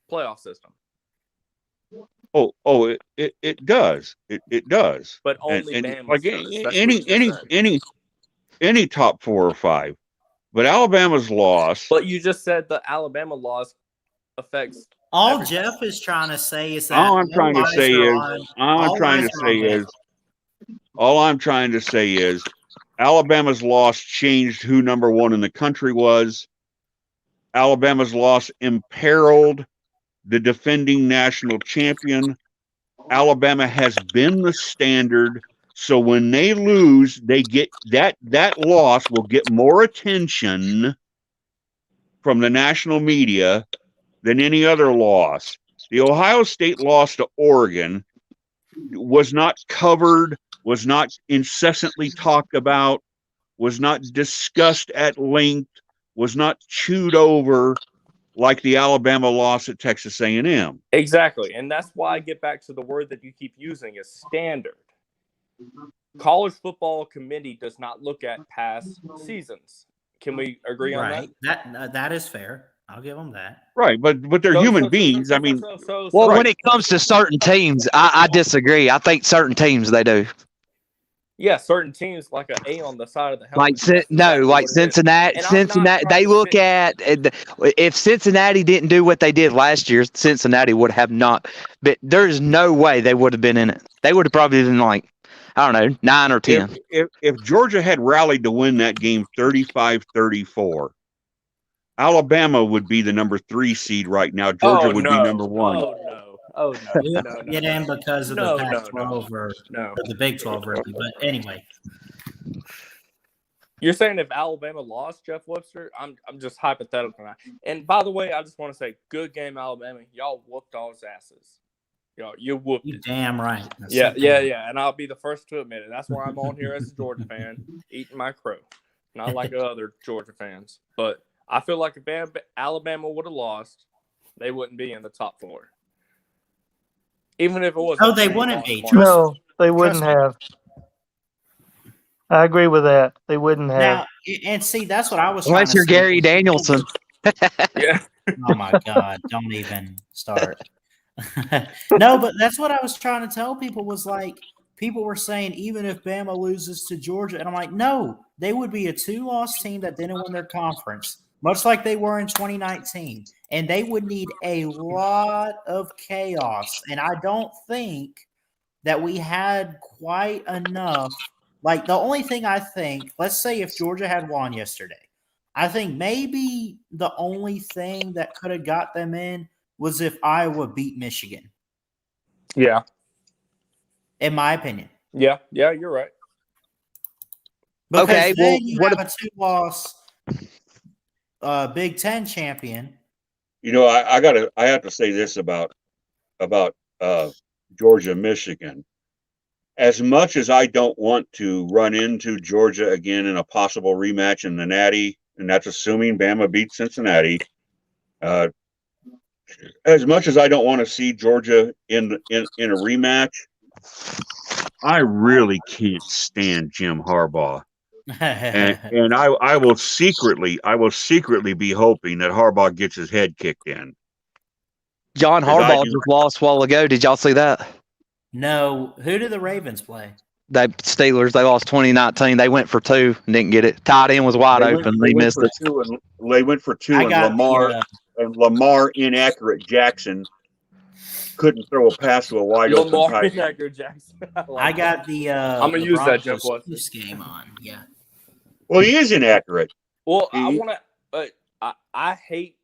playoff system? It does. It does. But only Bama. Like any top 4 or 5. But Alabama's loss. But you just said the Alabama loss affects all everything. Jeff is trying to say is that All I'm trying to say is Alabama's loss changed who number 1 in the country was. Alabama's loss imperiled the defending national champion. Alabama has been the standard. So when they lose, they get that loss will get more attention from the national media than any other loss. The Ohio State loss to Oregon was not covered, was not incessantly talked about, was not discussed at length, was not chewed over like the Alabama loss at Texas A&M. Exactly, and that's why I get back to the word that you keep using is standard. College football committee does not look at past seasons. Can we agree on that? That is fair. I'll give them that. Right, but they're human beings. I mean, when it comes to certain teams, I disagree. I think certain teams they do. Yeah, certain teams like an A on the side of the Like helmet. Cincinnati. Cincinnati. They look at if Cincinnati didn't do what they did last year, Cincinnati would have not. But there's no way they would have been in it. They would have probably been like, I don't know, 9 or 10. If Georgia had rallied to win that game 35-34, Alabama would be the number 3 seed right now. Georgia would be number 1. Oh, no. Get in because of the Pac-12 or the Big 12, really. But anyway. You're saying if Alabama lost, Jeff Webster? I'm just hypothetical now. And by the way, I just want to say, good game, Alabama. Y'all whooped all's asses. You whooped it. Damn right. Yeah. And I'll be the first to admit it. That's why I'm on here as a Georgia fan, eating my crow. Not like other Georgia fans. But I feel like if Alabama would have lost, they wouldn't be in the top 4. Even if it was. Oh, they wouldn't be. No, they wouldn't have. I agree with that. They wouldn't have. Now, and see, that's what I was. Unless you're Gary Danielson. Yeah. Oh my God! Don't even start. No, but that's what I was trying to tell people was like people were saying even if Bama loses to Georgia, and I'm like, no, they would be a 2-loss team that didn't win their conference, much like they were in 2019, and they would need a lot of chaos. And I don't think that we had quite enough. Like the only thing I think, let's say if Georgia had won yesterday, I think maybe the only thing that could have got them in was if Iowa beat Michigan. Yeah. In my opinion. Yeah, you're right. Because okay, well, you have a 2-loss Big Ten champion. You know, I have to say this about Georgia, Michigan. As much as I don't want to run into Georgia again in a possible rematch in the Natty, and that's assuming Bama beats Cincinnati. As much as I don't want to see Georgia in a rematch, I really can't stand Jim Harbaugh, and I will secretly be hoping that Harbaugh gets his head kicked in. John Harbaugh just lost a while ago. Did y'all see that? No, who did the Ravens play? They Steelers. They lost 2019. They went for 2 and didn't get it. Tight end was wide open. They went missed for it. 2, and they went for 2, I and got Lamar inaccurate Jackson couldn't throw a pass to a wide open Lamar tight end. inaccurate Jackson. I got the. I'm gonna the use that, Broncos Jeff Watson. Chiefs game on. Yeah. Well, he is inaccurate. Well, I want to. I hate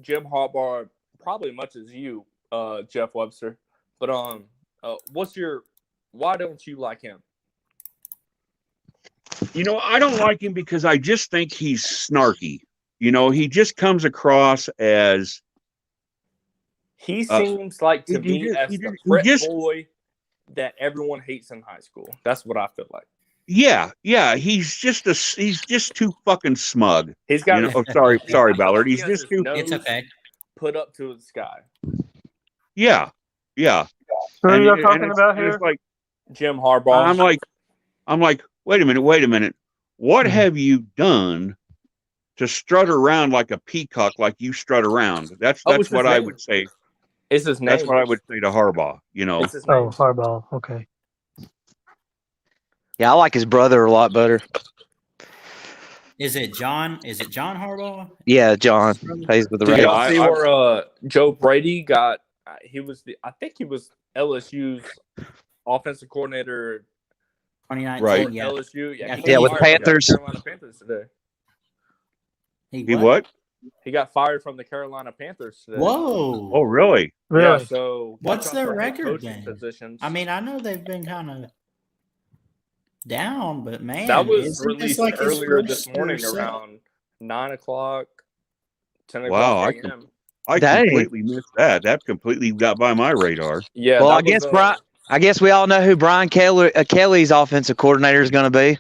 Jim Harbaugh probably as much as you, Jeff Webster. But why don't you like him? I don't like him because I just think he's snarky. He just comes across as. He seems like to me as the fret boy that everyone hates in high school. That's what I feel like. Yeah. He's just too fucking smug. He's got. Sorry, Ballard. He's just too. It's okay. Put up to the sky. Yeah. Who are you talking about here? It's like Jim Harbaugh. I'm like, wait a minute. What have you done to strut around like a peacock, like you strut around? That's what I would say. It's his name. That's what I would say to Harbaugh. It's his name. Oh, Harbaugh. Okay. Yeah, I like his brother a lot better. Is it John Harbaugh? Yeah, John plays with the Did Ravens. y'all see where Joe Brady got? I think he was LSU's offensive coordinator. 2019, right? Yeah. LSU, Yeah, with Panthers. Carolina Panthers today. He what? He got fired from the Carolina Panthers today. Whoa! Oh, really? Yeah. So what's their for record coaching then? positions. I mean, I know they've been kind of down, but man, that was released like earlier this morning around 9 o'clock, 10 o'clock a.m. I completely missed that. That completely got by my radar. Yeah. Well, I guess we all know who Brian Kelly's offensive coordinator is going to be.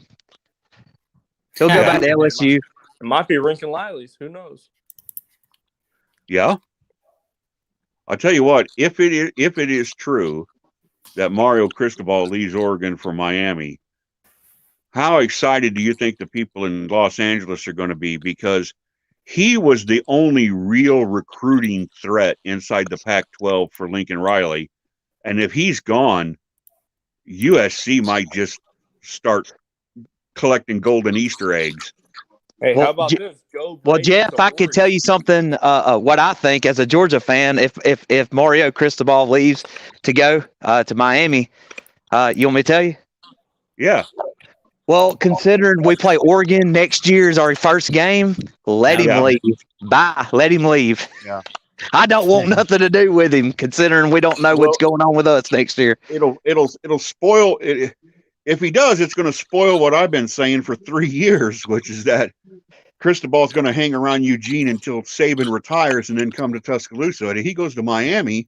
He'll go back to LSU. It might be Lincoln Lively's. Who knows? Yeah. I'll tell you what. If it is true that Mario Cristobal leaves Oregon for Miami, how excited do you think the people in Los Angeles are going to be? Because he was the only real recruiting threat inside the Pac-12 for Lincoln Riley. And if he's gone, USC might just start collecting golden Easter eggs. Hey, how about this, Joe? Well, Jeff, I could tell you something. What I think as a Georgia fan, if Mario Cristobal leaves to go to Miami, you want me to tell you? Yeah. Well, considering we play Oregon next year is our first game, let him leave. Bye. Let him leave. Yeah. I don't want nothing to do with him, considering we don't know what's going on with us next year. It'll spoil it. If he does, it's going to spoil what I've been saying for 3 years, which is that Cristobal's going to hang around Eugene until Saban retires and then come to Tuscaloosa. And if he goes to Miami,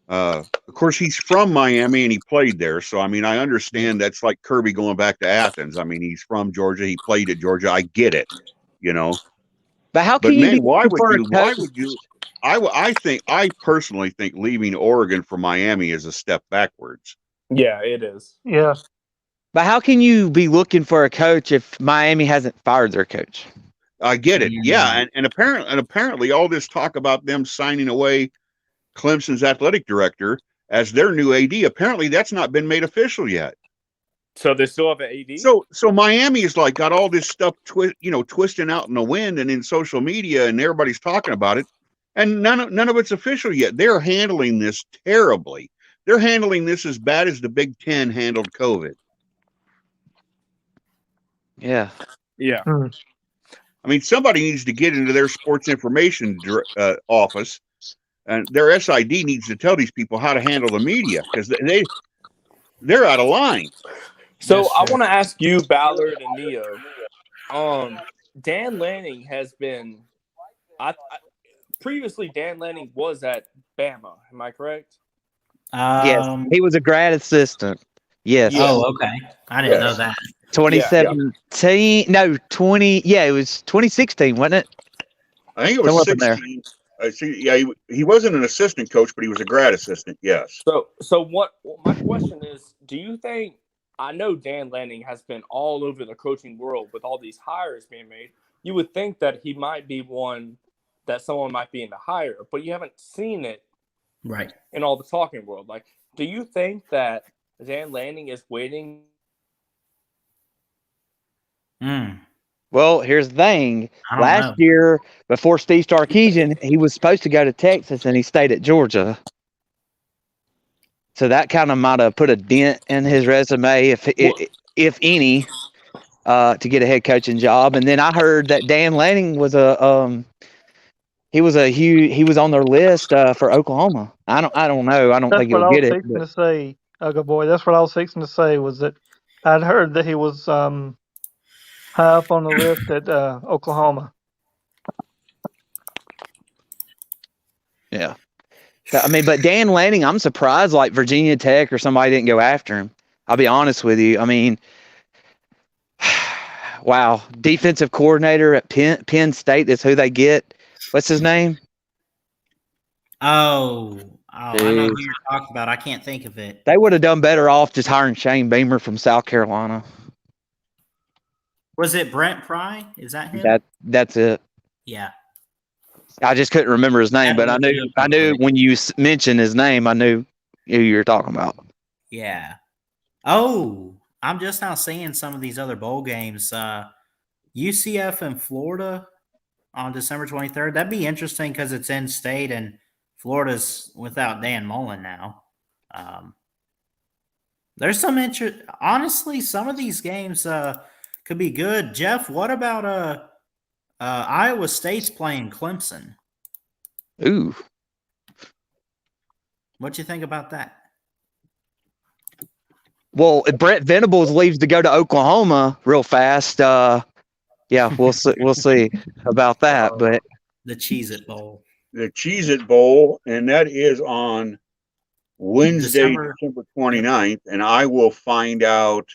of course, he's from Miami and he played there. So, I mean, I understand that's like Kirby going back to Athens. I mean, he's from Georgia. He played at Georgia. I get it, But how can you? Why would you? I personally think leaving Oregon for Miami is a step backwards. Yeah, it is. Yeah. But how can you be looking for a coach if Miami hasn't fired their coach? I get it. Yeah, and apparently all this talk about them signing away Clemson's athletic director as their new AD, apparently that's not been made official yet. So they still have an AD? So Miami is like got all this stuff twisting out in the wind and in social media, and everybody's talking about it, and none of it's official yet. They're handling this terribly. They're handling this as bad as the Big Ten handled COVID. Yeah. Yeah. I mean, somebody needs to get into their sports information office, and their SID needs to tell these people how to handle the media because they're out of line. So I want to ask you, Ballard and Neo. Dan Lanning has been. Previously, Dan Lanning was at Bama. Am I correct? Yes, he was a grad assistant. Yes. Oh, okay. I didn't know that. 2017. No, 20. Yeah, it was 2016, wasn't it? I think it was 16. He wasn't an assistant coach, but he was a grad assistant. Yes. So what? My question is: do you think? I know Dan Lanning has been all over the coaching world with all these hires being made. You would think that he might be one that someone might be in the hire, but you haven't seen it Right. in all the talking world. Like, do you think that Dan Lanning is waiting? Well, here's the thing. I don't Last know. year, before Steve Sarkisian, he was supposed to go to Texas, and he stayed at Georgia. So that kind of might have put a dent in his resume, if any, to get a head coaching job. And then I heard that Dan Lanning was he was on their list for Oklahoma. I don't know. I don't That's think what he'll I was get it. fixing to say, Ugga Boy. That's what I was fixing to say, was that I'd heard that he was high up on the list at Oklahoma. Yeah. I mean, but Dan Lanning, I'm surprised like Virginia Tech or somebody didn't go after him. I'll be honest with you. I mean, wow. Defensive coordinator at Penn State is who they get. What's his name? I know who you're talking about. I can't think of it. They would have done better off just hiring Shane Beamer from South Carolina. Was it Brent Pry? Is that him? That's it. Yeah. I just couldn't remember his name, but I knew when you mentioned his name, I knew who you were talking about. Yeah. Oh, I'm just now seeing some of these other bowl games. UCF and Florida on December 23rd. That'd be interesting because it's in state and Florida's without Dan Mullen now. There's some interest. Honestly, some of these games could be good. Jeff, what about Iowa State's playing Clemson? Ooh. What you think about that? Well, if Brett Venables leaves to go to Oklahoma real fast, yeah, we'll see about that. But the Cheez-It Bowl. The Cheez-It Bowl, and that is on Wednesday, December 29th, and I will find out,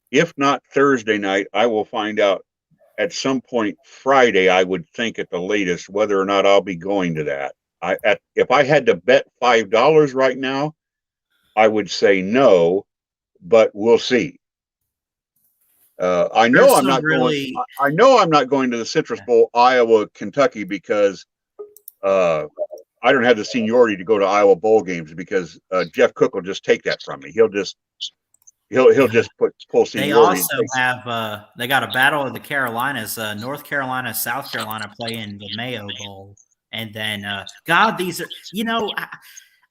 if not Thursday night, I will find out at some point Friday, I would think at the latest, whether or not I'll be going to that. If I had to bet $5 right now, I would say no, but we'll see. I know I'm not going. I know I'm not going to the Citrus Bowl, Iowa, Kentucky, because I don't have the seniority to go to Iowa bowl games, because Jeff Cook will just take that from me. He'll just pull seniority. They also have they got a battle of the Carolinas. North Carolina, South Carolina play in the Mayo Bowl, and then God, these are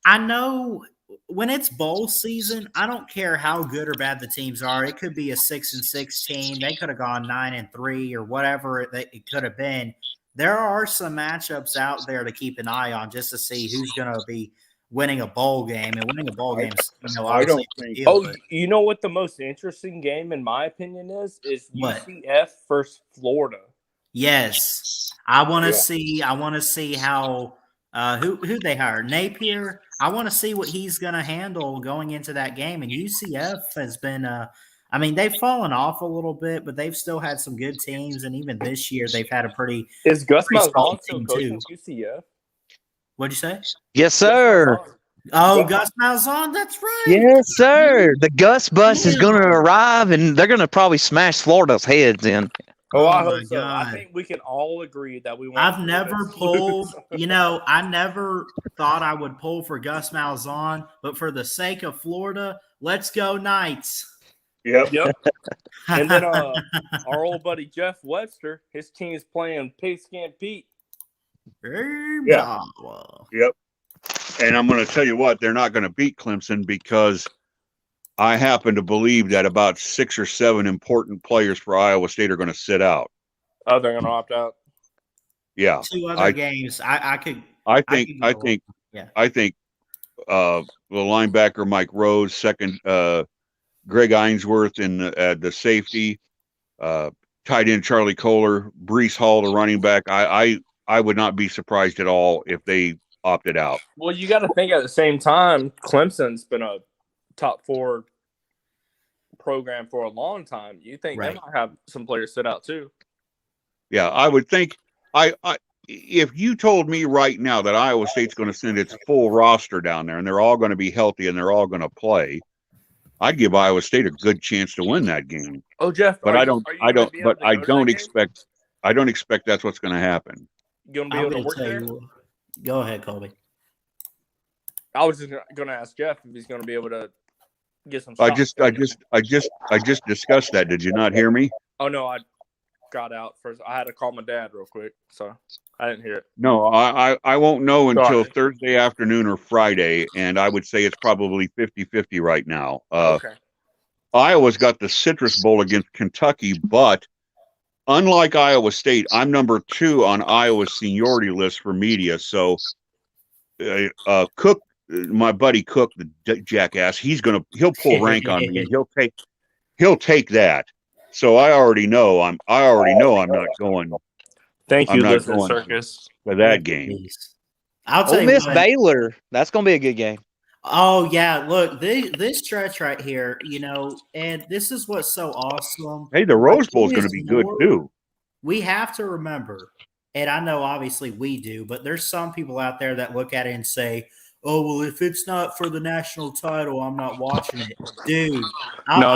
I know. When it's bowl season, I don't care how good or bad the teams are. It could be a 6-6 team. They could have gone 9-3 or whatever it could have been. There are some matchups out there to keep an eye on just to see who's going to be winning a bowl game. And winning a bowl game, I don't think. You know what the most interesting game, in my opinion, is what? UCF versus Florida. Yes, I want to see. I want to see how who they hire. Napier. I want to see what he's going to handle going into that game. And UCF has been, I mean, they've fallen off a little bit, but they've still had some good teams. And even this year, they've had a pretty. Is Gus Malzahn still coaching UCF? What'd you say? Yes, sir. Oh, Gus Malzahn, that's right. Yes, sir. The Gus bus is going to arrive, and they're going to probably smash Florida's heads in. Oh, I hope so. I think we can all agree that we want. I've never pulled, I never thought I would pull for Gus Malzahn, but for the sake of Florida, let's go Knights. Yep. And then our old buddy Jeff Webster, his team is playing Pigskin Pete. Yeah. Yep. And I'm going to tell you what, they're not going to beat Clemson, because I happen to believe that about 6 or 7 important players for Iowa State are going to sit out. Oh, they're going to opt out. Yeah, 2 other games. I think the linebacker Mike Rose, second Greg Ainsworth in the safety, tight end Charlie Kohler, Brees Hall, the running back. I would not be surprised at all if they opted out. Well, you got to think at the same time, Clemson's been a top 4 program for a long time. You think they might have some players sit out too? Yeah, I would think. If you told me right now that Iowa State's going to send its full roster down there and they're all going to be healthy and they're all going to play, I'd give Iowa State a good chance to win that game. Oh, Jeff, but I don't expect that's what's going to happen. You going to be able to work there? Go ahead, Colby. I was just gonna ask Jeff if he's gonna be able to get some. I just discussed that. Did you not hear me? Oh no, I got out first. I had to call my dad real quick, so I didn't hear it. No, I won't know until Sorry. Thursday afternoon or Friday, and I would say it's probably 50-50 right now. Okay. Iowa's got the Citrus Bowl against Kentucky, but unlike Iowa State, I'm number 2 on Iowa's seniority list for media. So, Cook, my buddy Cook, the jackass, he'll pull rank on me, and he'll take that. So I already know I'm not going. Thank I'm you, not Listen going Circus. for that game. I'll tell Ole you Miss what. Baylor. That's going to be a good game. Oh yeah, look, this stretch right here, and this is what's so awesome. Hey, the Rose Bowl is It going to is be good more- too. We have to remember, and I know obviously we do, but there's some people out there that look at it and say, "Oh well, if it's not for the national title, I'm not watching it." Dude,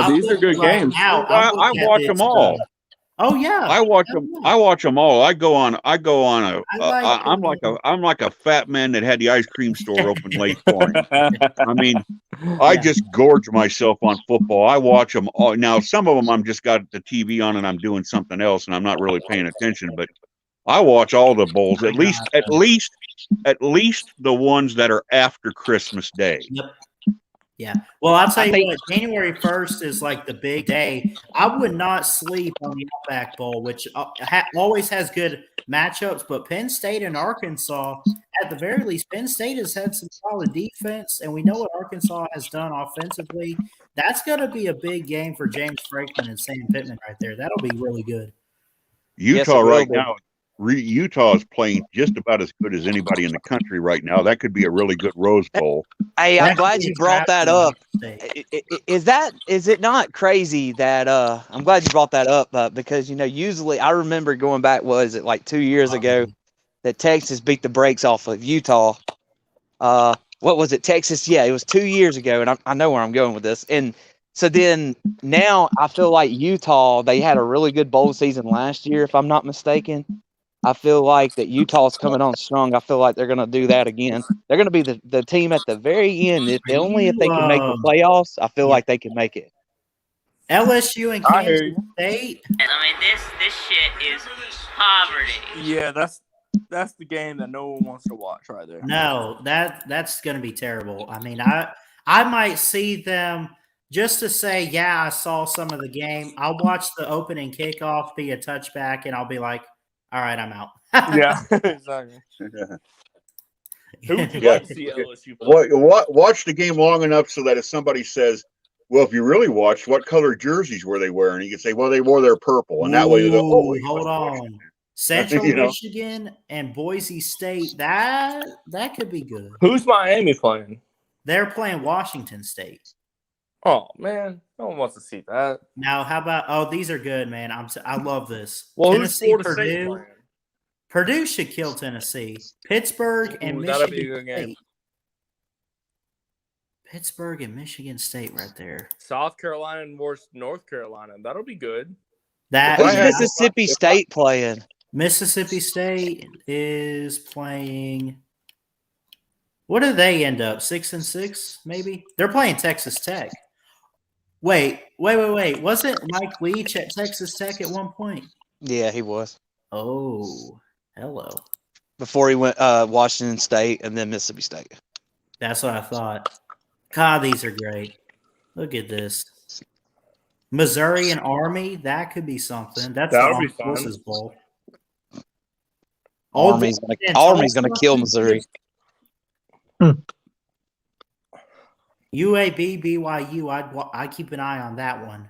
These are good games. Now, I watch them all. Oh yeah, I watch them. I watch them all. I go on a. I I'm like a fat man that had the ice cream store open late for him. I mean, I just gorge myself on football. I watch them all. Now, some of them I'm just got the TV on and I'm doing something else and I'm not really paying attention. But I watch all the bowls. At least the ones that are after Christmas Day. Yep. Yeah. Well, I'll tell you what, January 1st is like the big day. I would not sleep on the Outback Bowl, which always has good matchups, but Penn State and Arkansas, at the very least, Penn State has had some solid defense, and we know what Arkansas has done offensively. That's going to be a big game for James Franklin and Sam Pittman right there. That'll be really good. Utah right now. Utah is playing just about as good as anybody in the country right now. That could be a really good Rose Bowl. Hey, I'm glad you brought that up. Is it not crazy that I'm glad you brought that up because usually I remember going back, was it like 2 years ago that Texas beat the brakes off of Utah? What was it, Texas? Yeah, it was 2 years ago, and I know where I'm going with this. And so then now I feel like Utah, they had a really good bowl season last year, if I'm not mistaken. I feel like that Utah's coming on strong. I feel like they're going to do that again. They're going to be the team at the very end. If they can make the playoffs, I feel like they can make it. LSU and Kansas State. I mean, this shit is poverty. Yeah, that's the game that no one wants to watch right there. No, that's going to be terrible. I mean, I might see them just to say, yeah, I saw some of the game. I'll watch the opening kickoff be a touchback, and I'll be like, all right, I'm out. Yeah, exactly. Who would you like to see LSU play? Watch the game long enough so that if somebody says, well, if you really watched, what color jerseys were they wearing? You can say, well, they wore their purple. And that way, hold on. Central Michigan and Boise State, that could be good. Who's Miami playing? They're playing Washington State. Oh, man. No one wants to see that. Now, how about – these are good, man. I love this. Well, Tennessee, who's Florida State playing? Purdue should kill Tennessee. Pittsburgh and that'll be a Michigan good game. State. Pittsburgh and Michigan State right there. South Carolina versus North Carolina. That'll be good. Who's Mississippi State playing? Mississippi State is playing – what do they end up? 6-6, maybe? They're playing Texas Tech. Wait. Wasn't Mike Leach at Texas Tech at one point? Yeah, he was. Oh, hello. Before he went Washington State and then Mississippi State. That's what I thought. God, these are great. Look at this. Missouri and Army, that could be something. That'll be fun. Bowl. Army's going to kill Missouri. UAB, BYU, I'd keep an eye on that one.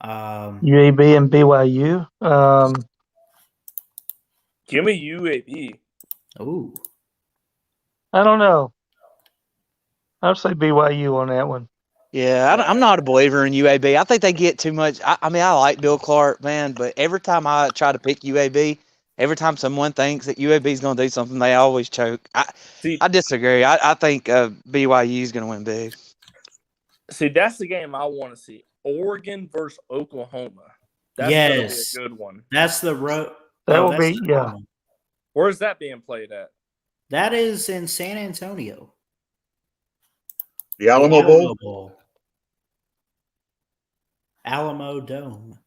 UAB and BYU. Give me UAB. Ooh. I don't know. I'll say BYU on that one. Yeah, I'm not a believer in UAB. I think they get too much. I mean, I like Bill Clark, man, but every time I try to pick UAB, every time someone thinks that UAB is going to do something, they always choke. I disagree. I think BYU is going to win big. See, that's the game I want to see. Oregon versus Oklahoma. That's going to be a good one. That's the road. That will be, yeah. Where is that being played at? That is in San Antonio. The Alamo Bowl? Alamo Dome.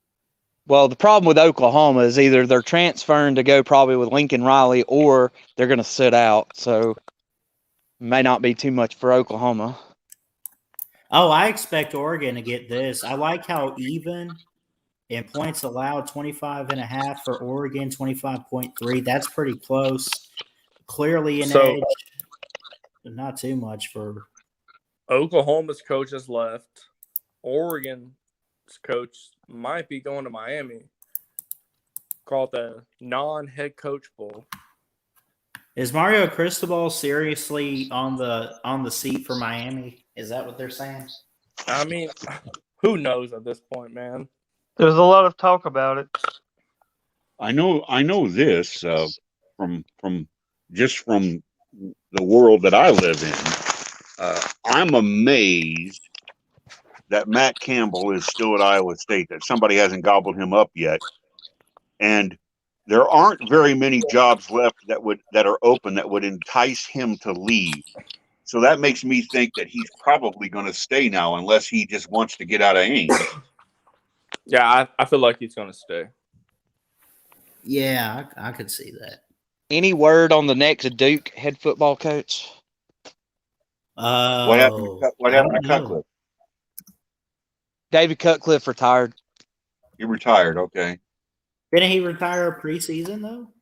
Well, the problem with Oklahoma is either they're transferring to go probably with Lincoln Riley or they're going to sit out. So may not be too much for Oklahoma. Oh, I expect Oregon to get this. I like how even in points allowed, 25.5 for Oregon, 25.3. That's pretty close. Clearly an edge, but not too much for Oklahoma's coach has left. Oregon's coach might be going to Miami. Call it the non-head coach bowl. Is Mario Cristobal seriously on the seat for Miami? Is that what they're saying? I mean, who knows at this point, man? There's a lot of talk about it. I know this from the world that I live in. I'm amazed that Matt Campbell is still at Iowa State, that somebody hasn't gobbled him up yet. And there aren't very many jobs left that are open that would entice him to leave. So that makes me think that he's probably going to stay now, unless he just wants to get out of Ames. Yeah, I feel like he's going to stay. Yeah, I could see that. Any word on the next Duke head football coach? What happened to Cutcliffe? David Cutcliffe retired. He retired. Okay. Didn't he retire preseason though?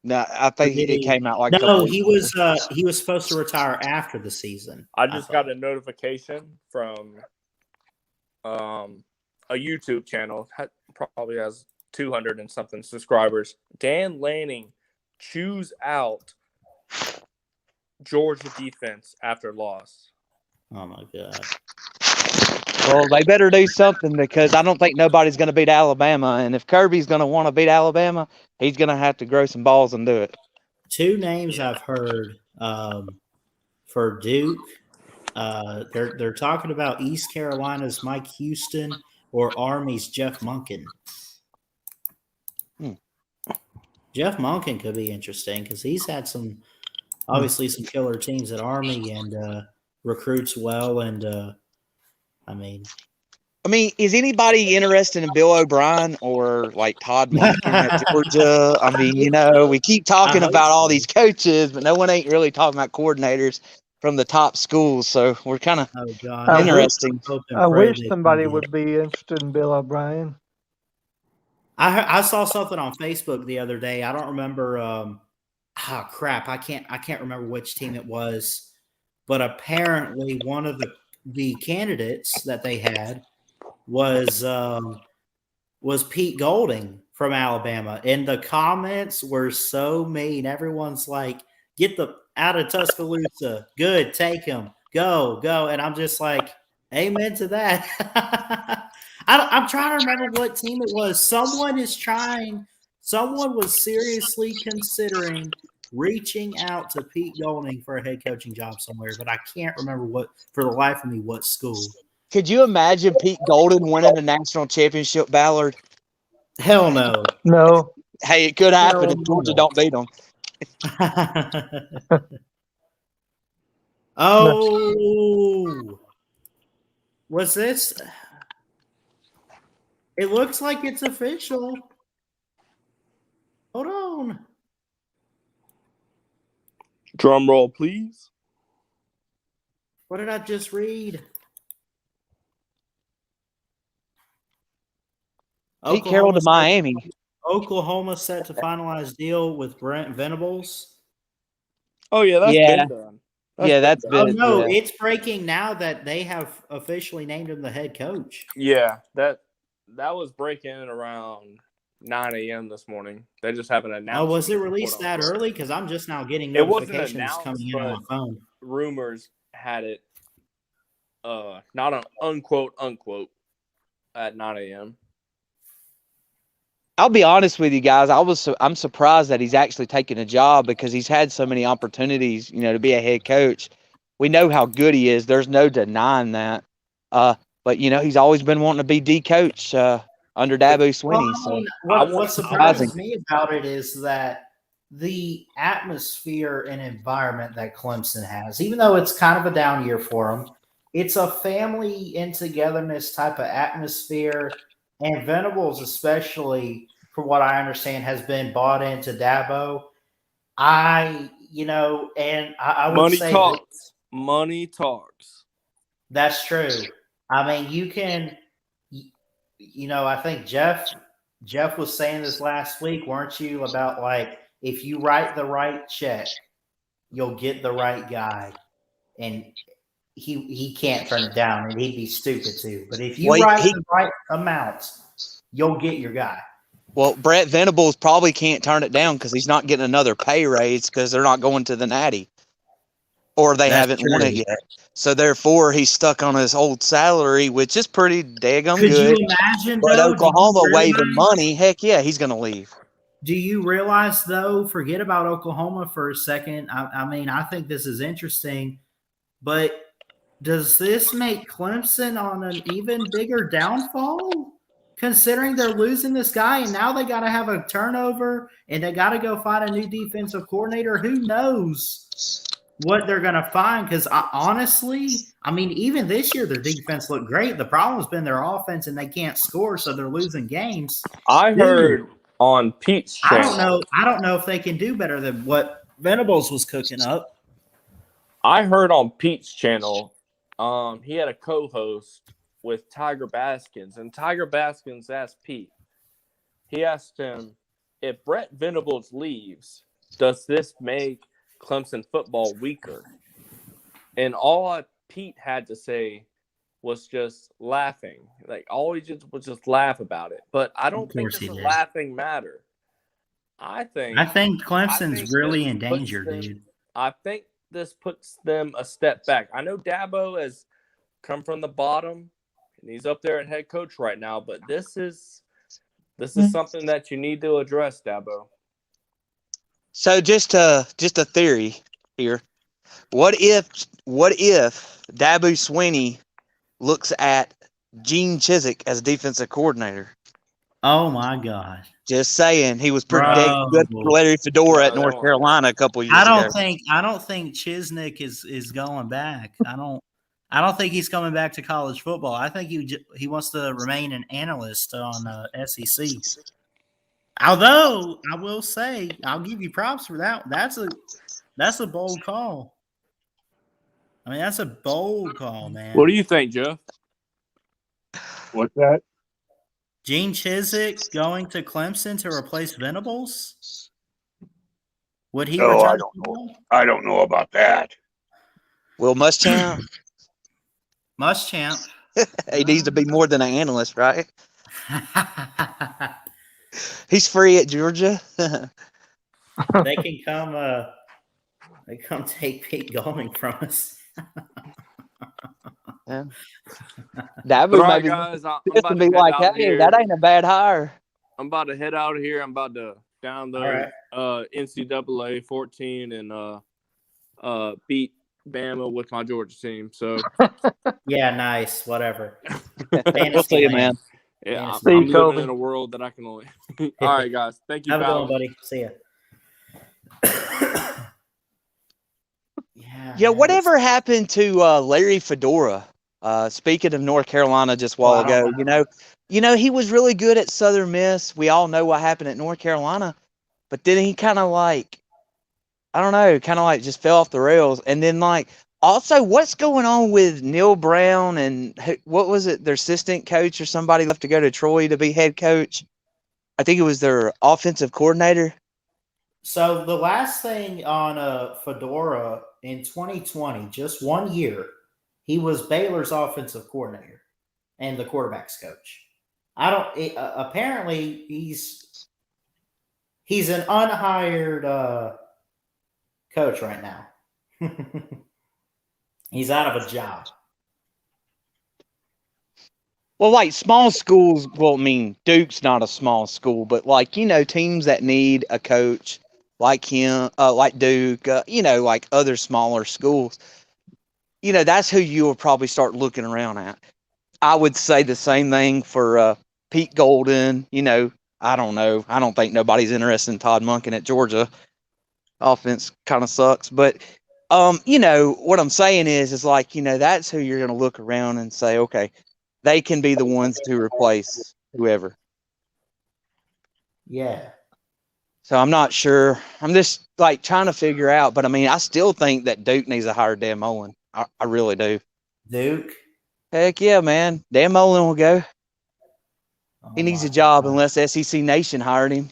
No, I think it came out like no. He was supposed to retire after the season. I just got a notification from a YouTube channel. Probably has 200 and something subscribers. Dan Lanning chews out Georgia defense after loss. Oh my god. Well, they better do something, because I don't think nobody's going to beat Alabama. And if Kirby's going to want to beat Alabama, he's going to have to grow some balls and do it. Two names I've heard for Duke. They're talking about East Carolina's Mike Houston or Army's Jeff Monken. Jeff Monken could be interesting because he's had some killer teams at Army and recruits well. And I mean, is anybody interested in Bill O'Brien or like Todd Monken at Georgia? I mean, we keep talking about all these coaches, but no one ain't really talking about coordinators from the top schools. So we're kind of interesting. I wish somebody would be interested in Bill O'Brien. I saw something on Facebook the other day. I don't remember. I can't remember which team it was, but apparently one of the candidates that they had was Pete Golding from Alabama, and the comments were so mean. Everyone's like, "Get the out of Tuscaloosa, good, take him, go," and I'm just like, "Amen to that." I'm trying to remember what team it was. Someone was seriously considering reaching out to Pete Golding for a head coaching job somewhere, but I can't remember for the life of me what school. Could you imagine Pete Golding winning the national championship, Ballard? Hell no. No. Hey, it could happen if Georgia don't beat them. Oh, what's this? It looks like it's official. Hold on. Drum roll, please. What did I just read? Pete Carroll to Miami. Oklahoma set to finalize deal with Brent Venables. Oh, yeah, that's been done. That's been. Oh, no, it's breaking now that they have officially named him the head coach. Yeah, that was breaking around 9 a.m. this morning. They just haven't announced. Oh, was it released that early? Because I'm just now getting notifications coming in on my phone. Rumors had it not an unquote at 9 a.m. I'll be honest with you guys. I'm surprised that he's actually taken a job, because he's had so many opportunities, to be a head coach. We know how good he is. There's no denying that. But he's always been wanting to be D coach under Dabo Swinney. So what surprises me about it is that the atmosphere and environment that Clemson has, even though it's kind of a down year for them, it's a family and togetherness type of atmosphere, and Venables, especially from what I understand, has been bought into Dabo. I would Money say talks. Money talks. that's true. I mean, I think Jeff was saying this last week, weren't you? About like if you write the right check, you'll get the right guy, and he can't turn it down, and he'd be stupid too. But if you write the right amount, you'll get your guy. Well, Brett Venables probably can't turn it down because he's not getting another pay raise because they're not going to the Natty, or they haven't won it yet. So therefore, he's stuck on his old salary, which is pretty daggum Could good. you imagine? But Though, Oklahoma waiving money, heck yeah, he's going to leave. Do you realize, though? Forget about Oklahoma for a second. I mean, I think this is interesting, but does this make Clemson on an even bigger downfall? Considering they're losing this guy, and now they got to have a turnover, and they got to go find a new defensive coordinator. Who knows what they're going to find? Because honestly, I mean, even this year, their defense looked great. The problem has been their offense, and they can't score, so they're losing games. I heard on Pete's channel. I don't know if they can do better than what Venables was cooking up. I heard on Pete's channel, he had a co-host with Tiger Baskins, and Tiger Baskins asked Pete. He asked him, if Brett Venables leaves, does this make Clemson football weaker? And all Pete had to say was just laughing. Like, all he just was just laugh about it. But I don't think it's a laughing matter. I think Clemson's really in danger, dude. I think this puts them a step back. I know Dabo has come from the bottom, and he's up there at head coach right now. But this is something that you need to address, Dabo. So just a theory here. What if Dabo Swinney looks at Gene Chizik as defensive coordinator? Oh my God! Just saying, he was pretty good for Larry Fedora at North Carolina a couple years ago. I don't think Chisnick is going back. I don't think he's coming back to college football. I think he wants to remain an analyst on SEC. Although I will say, I'll give you props for that. That's a bold call. I mean, that's a bold call, man. What do you think, Jeff? What's that? Gene Chizik going to Clemson to replace Venables? Would he? No, I don't know. I don't know about that. Will Muschamp? Muschamp. He needs to be more than an analyst, right? He's free at Georgia. They can come. They come take Pete Golding from us. Yeah. That would maybe guys, just to be like, hey, that ain't a bad hire. I'm about to head out of here. I'm about to download NCAA 14 and beat Bama with my Georgia team. So yeah, nice. Whatever. We'll see you, man. Yeah, I'm living in a world that I can only. All right, guys. Thank you. Have a good one, buddy. See ya. Yeah, whatever happened to Larry Fedora? Speaking of North Carolina just a while ago, he was really good at Southern Miss. We all know what happened at North Carolina, but then he kind of just fell off the rails. And then also, what's going on with Neil Brown and what was it? Their assistant coach or somebody left to go to Troy to be head coach. I think it was their offensive coordinator. So the last thing on Fedora in 2020, just 1 year, he was Baylor's offensive coordinator and the quarterback's coach. Apparently he's an unhired coach right now. He's out of a job. Well, small schools, Duke's not a small school, but teams that need a coach like him, like Duke, other smaller schools, that's who you will probably start looking around at. I would say the same thing for Pete Golden. I don't know. I don't think nobody's interested in Todd Monken at Georgia. Offense kind of sucks, but What I'm saying is like, that's who you're going to look around and say, okay, they can be the ones to replace whoever. Yeah. So I'm not sure. I'm just like trying to figure out, but I mean, I still think that Duke needs to hire Dan Mullen. I really do. Duke? Heck yeah, man. Dan Mullen will go. Oh He needs my a job God. unless SEC Nation hired him.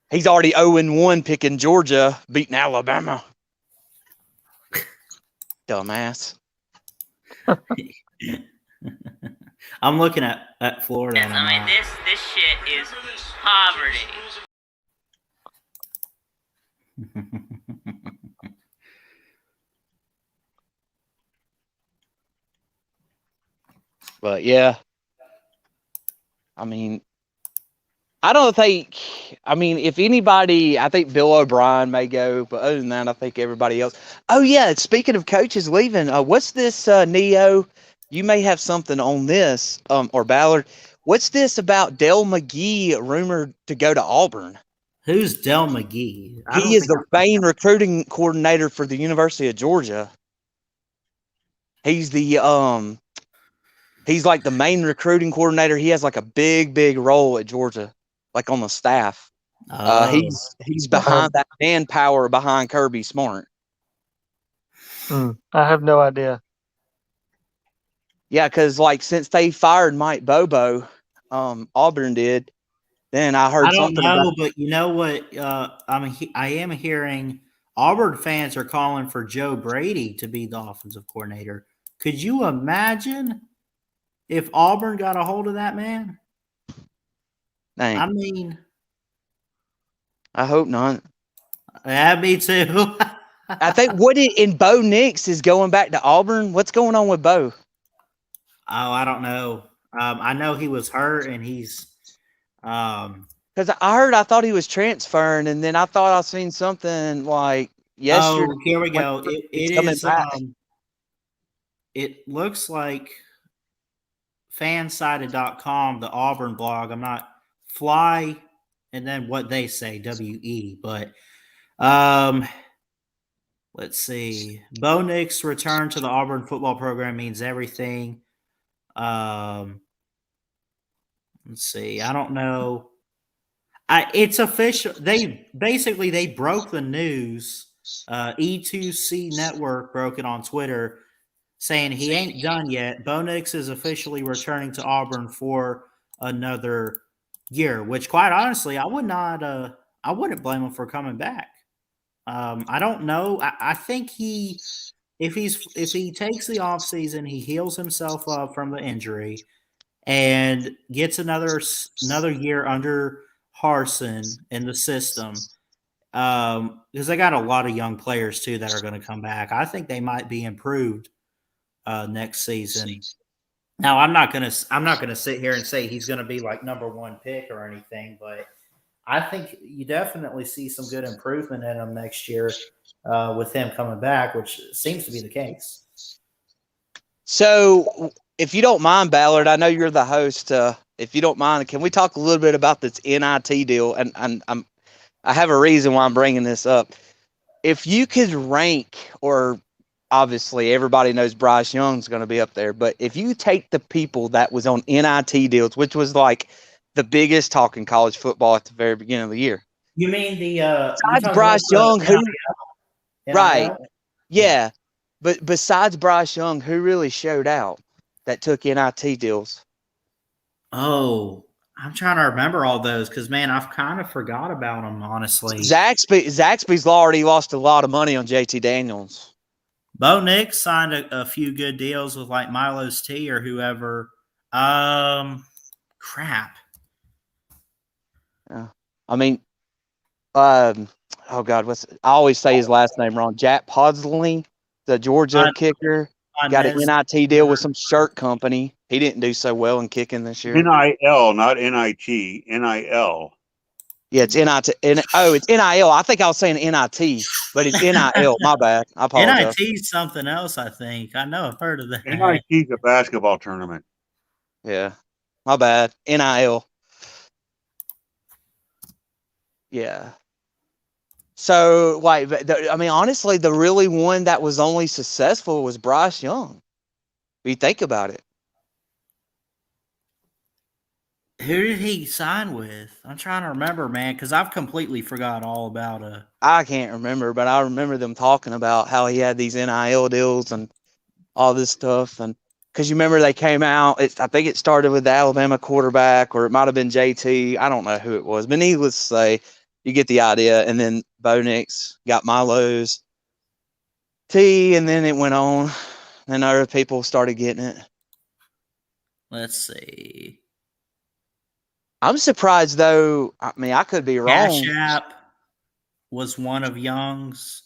He's already 0-1 picking Georgia, beating Alabama. Dumbass. I'm looking at Florida. Yes, I mean, this shit is poverty. But yeah, I mean, I don't think, if anybody, I think Bill O'Brien may go, but other than that, I think everybody else. Oh yeah, speaking of coaches leaving, what's this, Neo? You may have something on this, or Ballard. What's this about Dell McGee rumored to go to Auburn? Who's Dell McGee? He is the main recruiting coordinator for the University of Georgia. He's he's like the main recruiting coordinator. He has like a big role at Georgia, like on the staff. He's behind that manpower behind Kirby Smart. I have no idea. Yeah, because like since they fired Mike Bobo, Auburn did. Then I heard something about. But you know what? I am hearing Auburn fans are calling for Joe Brady to be the offensive coordinator. Could you imagine if Auburn got a hold of that man? Dang. I mean, I hope not. Yeah, me too. I think and Bo Nix is going back to Auburn. What's going on with Bo? Oh, I don't know. I know he was hurt and he's because I thought he was transferring, and then I thought I seen something like yesterday. Oh, here we go. It is. It looks like fansided.com, the Auburn blog. I'm not fly, and then what they say, WE. But let's see. Bo Nix return to the Auburn football program means everything. Let's see. I don't know. It's official. They broke the news. E2C Network broke it on Twitter, saying he ain't done yet. Bo Nix is officially returning to Auburn for another year. Which, quite honestly, I would not. I wouldn't blame him for coming back. I don't know. I think if he takes the offseason, he heals himself up from the injury and gets another year under Harsin in the system, because they got a lot of young players too that are going to come back. I think they might be improved next season. Now, I'm not gonna sit here and say he's going to be like number one pick or anything, but I think you definitely see some good improvement in him next year with him coming back, which seems to be the case. So, if you don't mind, Ballard, I know you're the host. If you don't mind, can we talk a little bit about this NIT deal? And I have a reason why I'm bringing this up. If you could rank, or obviously everybody knows Bryce Young's going to be up there, but if you take the people that was on NIT deals, which was like the biggest talk in college football at the very beginning of the year. You mean the besides Bryce Young, who NIL? right? Yeah. But besides Bryce Young, who really showed out that took NIT deals? Oh, I'm trying to remember all those because, man, I've kind of forgot about them, honestly. Zaxby's already lost a lot of money on JT Daniels. Bo Nix signed a few good deals with like Milo's T or whoever. Crap. Yeah. I mean, oh God, I always say his last name wrong. Jack Podsley, the Georgia kicker, got an NIT deal with some shirt company. He didn't do so well in kicking this year. NIL, not NIT. NIL. Yeah, it's NIT. It's NIL. I think I was saying NIT, but it's NIL. My bad. I apologize. NIT is something else, I think. I know I've heard of that. NIT is a basketball tournament. Yeah, my bad. NIL. Yeah. So, like, I mean, honestly, the really one that was only successful was Bryce Young. If you think about it. Who did he sign with? I'm trying to remember, man, because I've completely forgot all about I can't remember, but I remember them talking about how he had these NIL deals and all this stuff. And because you remember they came out, I think it started with the Alabama quarterback, or it might have been JT. I don't know who it was, but needless to say, you get the idea. And then Bo Nix got Milo's T, and then it went on, and other people started getting it. Let's see. I'm surprised, though. I mean, I could be wrong. Cash App was one of Young's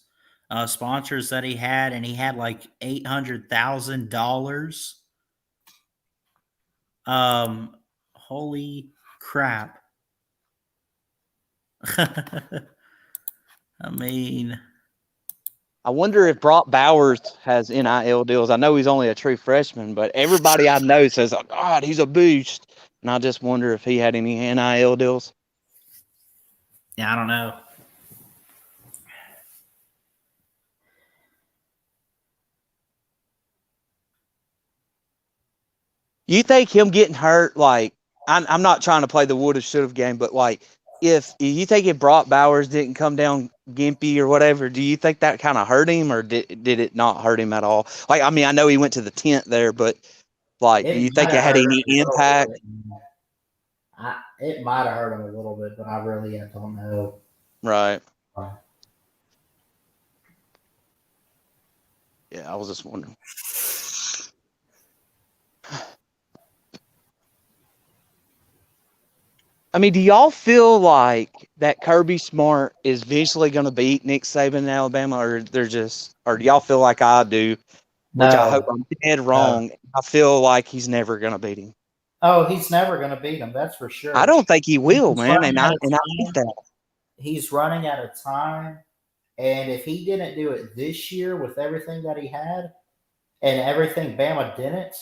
sponsors that he had, and he had like $800,000. Holy crap. I mean, I wonder if Brock Bowers has NIL deals. I know he's only a true freshman, but everybody I know says, oh, God, he's a beast. And I just wonder if he had any NIL deals. yeah, I don't know. You think him getting hurt, like, I'm not trying to play the woulda, shoulda game, but, like, if you think if Brock Bowers didn't come down gimpy or whatever, do you think that kind of hurt him, or did it not hurt him at all? Like, I mean, I know he went to the tent there, but, like, do you think it had any impact? It might have hurt him a little bit, but I really don't know. Right. Yeah, I was just wondering. I mean, do y'all feel like that Kirby Smart is eventually going to beat Nick Saban in Alabama, or or do y'all feel like I do, which I hope I'm dead wrong? No. I feel like he's never going to beat him. Oh, he's never going to beat him. That's for sure. I don't think he will, man. And I think that he's running out of time. And if he didn't do it this year with everything that he had and everything Bama didn't,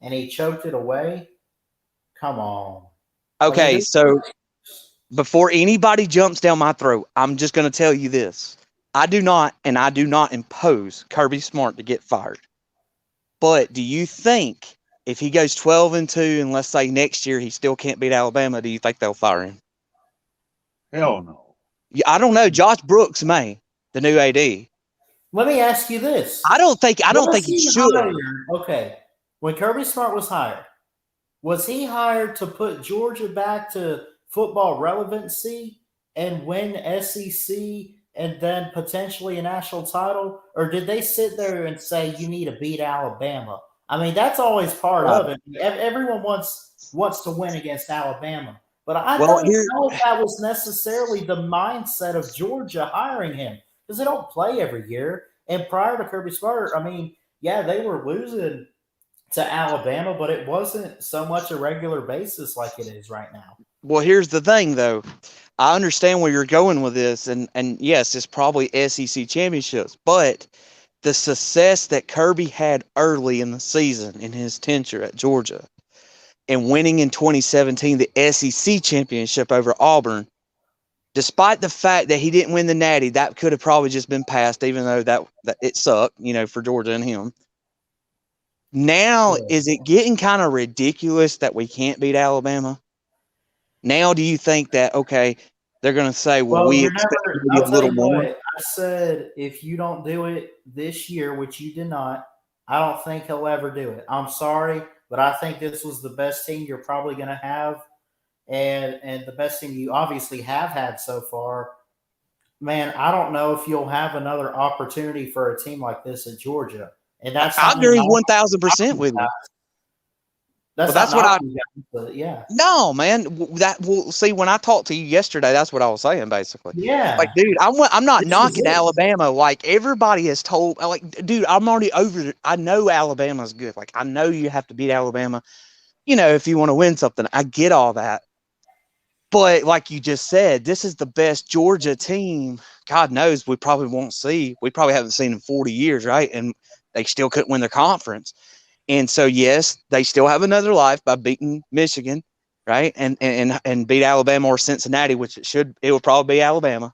and he choked it away, come on. Okay, so before anybody jumps down my throat, I'm just going to tell you this. I do not impose Kirby Smart to get fired. But do you think if he goes 12-2 and let's say next year he still can't beat Alabama, do you think they'll fire him? Hell no. Yeah, I don't know. Josh Brooks may, the new AD. Let me ask you this. I don't think he should. Okay. When Kirby Smart was hired, was he hired to put Georgia back to football relevancy and win SEC and then potentially a national title? Or did they sit there and say, you need to beat Alabama? I mean, that's always part of it. Everyone wants to win against Alabama. But I don't know if that was necessarily the mindset of Georgia hiring him, because they don't play every year. And prior to Kirby Smart, I mean, yeah, they were losing to Alabama, but it wasn't so much a regular basis like it is right now. Well, here's the thing, though. I understand where you're going with this, and yes, it's probably SEC championships, but the success that Kirby had early in the season in his tenure at Georgia and winning in 2017 the SEC championship over Auburn, despite the fact that he didn't win the Natty, that could have probably just been passed, even though that it sucked, for Georgia and him. Now, is it getting kind of ridiculous that we can't beat Alabama? Now, do you think that, okay, they're going to say, well we expect a little more? I said, if you don't do it this year, which you did not, I don't think he'll ever do it. I'm sorry, but I think this was the best team you're probably going to have, and the best team you obviously have had so far. Man, I don't know if you'll have another opportunity for a team like this at Georgia. And that's I agree 1,000% with you. That's what but yeah. No, man. See, when I talked to you yesterday, that's what I was saying, basically. Yeah. Like, dude, I'm not knocking Alabama. Like, everybody has told, like, dude, I'm already over it. I know Alabama's good. Like, I know you have to beat Alabama, if you want to win something. I get all that. But like you just said, this is the best Georgia team. God knows we probably won't see. We probably haven't seen in 40 years, right? And they still couldn't win their conference. And so, yes, they still have another life by beating Michigan, right? And beat Alabama or Cincinnati, which it will probably be Alabama.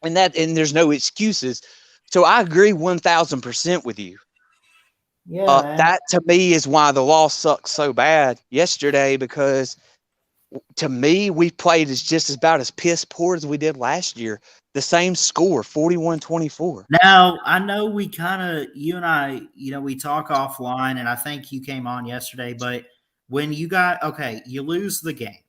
and there's no excuses. So I agree 1,000% with you. Yeah, man. That to me is why the loss sucks so bad yesterday, because to me we played just about as piss poor as we did last year. The same score, 41-24. Now, I know we you and I, we talk offline, and I think you came on yesterday, but when you you lose the game.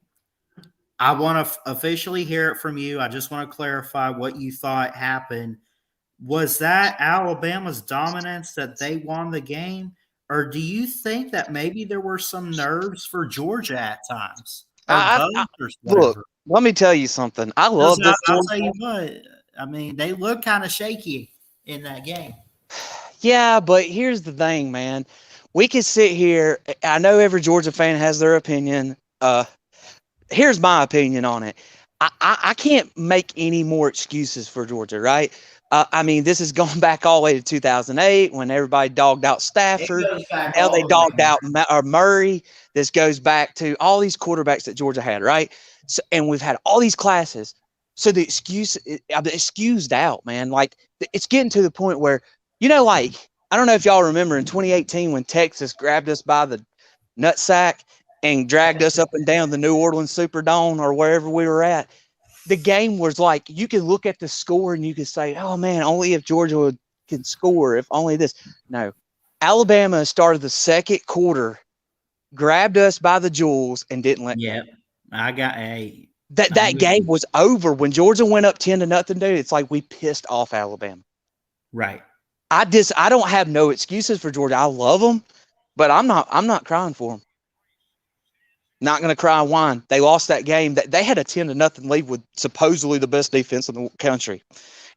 I want to officially hear it from you. I just want to clarify what you thought happened. Was that Alabama's dominance that they won the game? Or do you think that maybe there were some nerves for Georgia at times? Or both or Look, whatever? let me tell you something. I love this. I'll tell you what. I mean, they look kind of shaky in that game. Yeah, but here's the thing, man. We can sit here. I know every Georgia fan has their opinion. Here's my opinion on it. I can't make any more excuses for Georgia, right? I mean, this is going back all the way to 2008 when everybody dogged out Stafford. It goes back Now they all the way. dogged out Murray. This goes back to all these quarterbacks that Georgia had, right? So, and we've had all these classes. So the I'm excused out, man. Like, it's getting to the point where, like, I don't know if y'all remember in 2018 when Texas grabbed us by the nutsack and dragged us up and down the New Orleans Superdome or wherever we were at. The game was like, you could look at the score and you could say, oh man, only if Georgia can score, if only this. No. Alabama started the second quarter, grabbed us by the jewels, and didn't let go. I got a that game was over when Georgia went up 10-0, dude. It's like we pissed off Alabama. Right. I don't have no excuses for Georgia. I love them, but I'm not crying for them. Not going to cry and whine. They lost that game. They had a 10-0 lead with supposedly the best defense in the country.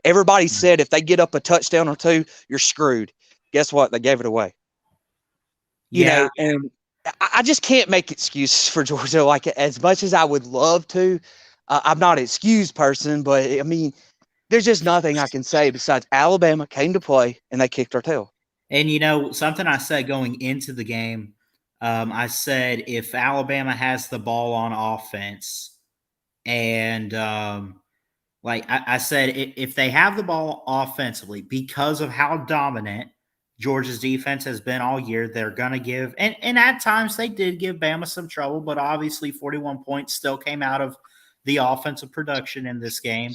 Everybody said if they get up a touchdown or two, you're screwed. Guess what? They gave it away. You know, and I just can't make excuses for Georgia. Like, as much as I would love to, I'm not an excuse person, but I mean, there's just nothing I can say besides Alabama came to play and they kicked our tail. And something I said going into the game, I said if Alabama has the ball on offense, and I said if they have the ball offensively, because of how dominant Georgia's defense has been all year, they're going to give, and at times they did give Bama some trouble, but obviously 41 points still came out of the offensive production in this game.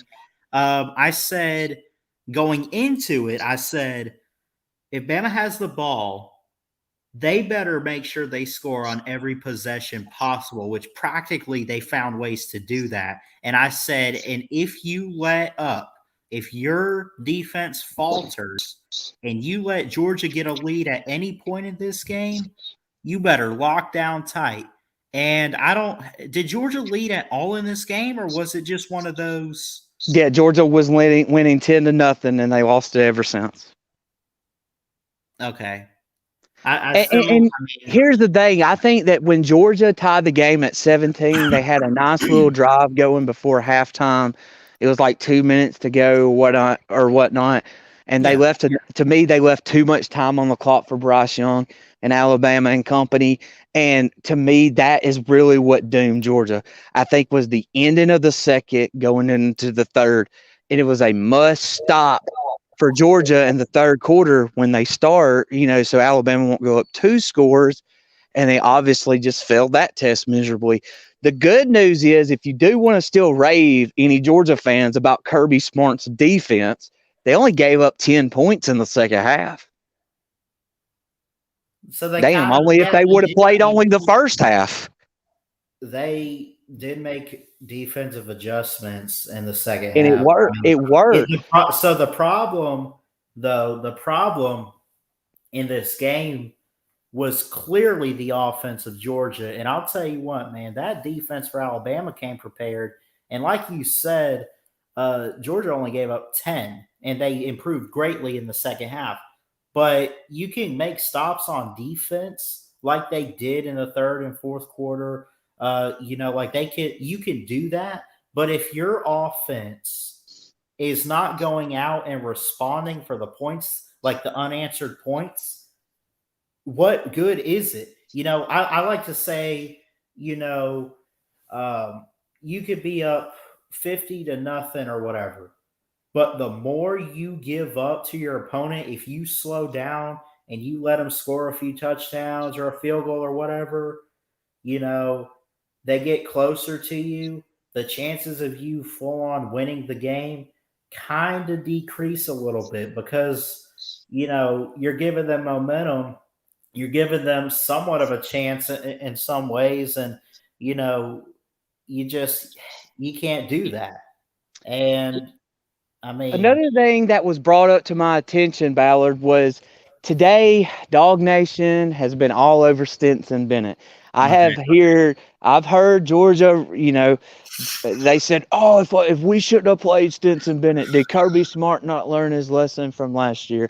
I said going into it, I said if Bama has the ball, they better make sure they score on every possession possible, which practically they found ways to do that. And I said, and if you let up, if your defense falters and you let Georgia get a lead at any point in this game, you better lock down tight. And did Georgia lead at all in this game, or was it just one of those? Yeah, Georgia was winning 10-0, and they lost it ever since. Okay. Here's the thing. I think that when Georgia tied the game at 17, they had a nice little drive going before halftime. It was like 2 minutes to go or whatnot. And they left, to me, they left too much time on the clock for Bryce Young and Alabama and company. And to me, that is really what doomed Georgia. I think was the ending of the second going into the third. And it was a must stop for Georgia in the third quarter when they start, so Alabama won't go up 2 scores, and they obviously just failed that test miserably. The good news is, if you do want to still rave any Georgia fans about Kirby Smart's defense, they only gave up 10 points in the second half. So only if they would have played only the first half. They did make defensive adjustments in the second and half. It worked. It worked. So the problem in this game was clearly the offense of Georgia. And I'll tell you what, man, that defense for Alabama came prepared. And like you said, Georgia only gave up 10, and they improved greatly in the second half. But you can make stops on defense like they did in the third and fourth quarter. You can do that. But if your offense is not going out and responding for the points, like the unanswered points, what good is it? I like to say, you could be up 50-0 or whatever. But the more you give up to your opponent, if you slow down and you let them score a few touchdowns or a field goal or whatever, you know, they get closer to you, the chances of you full on winning the game kind of decrease a little bit because, you're giving them momentum. You're giving them somewhat of a chance in some ways. And, you know, you can't do that. And I mean, Another thing that was brought up to my attention, Ballard, was today Dog Nation has been all over Stetson Bennett. I've heard Georgia, they said, oh, if we shouldn't have played Stetson Bennett, did Kirby Smart not learn his lesson from last year?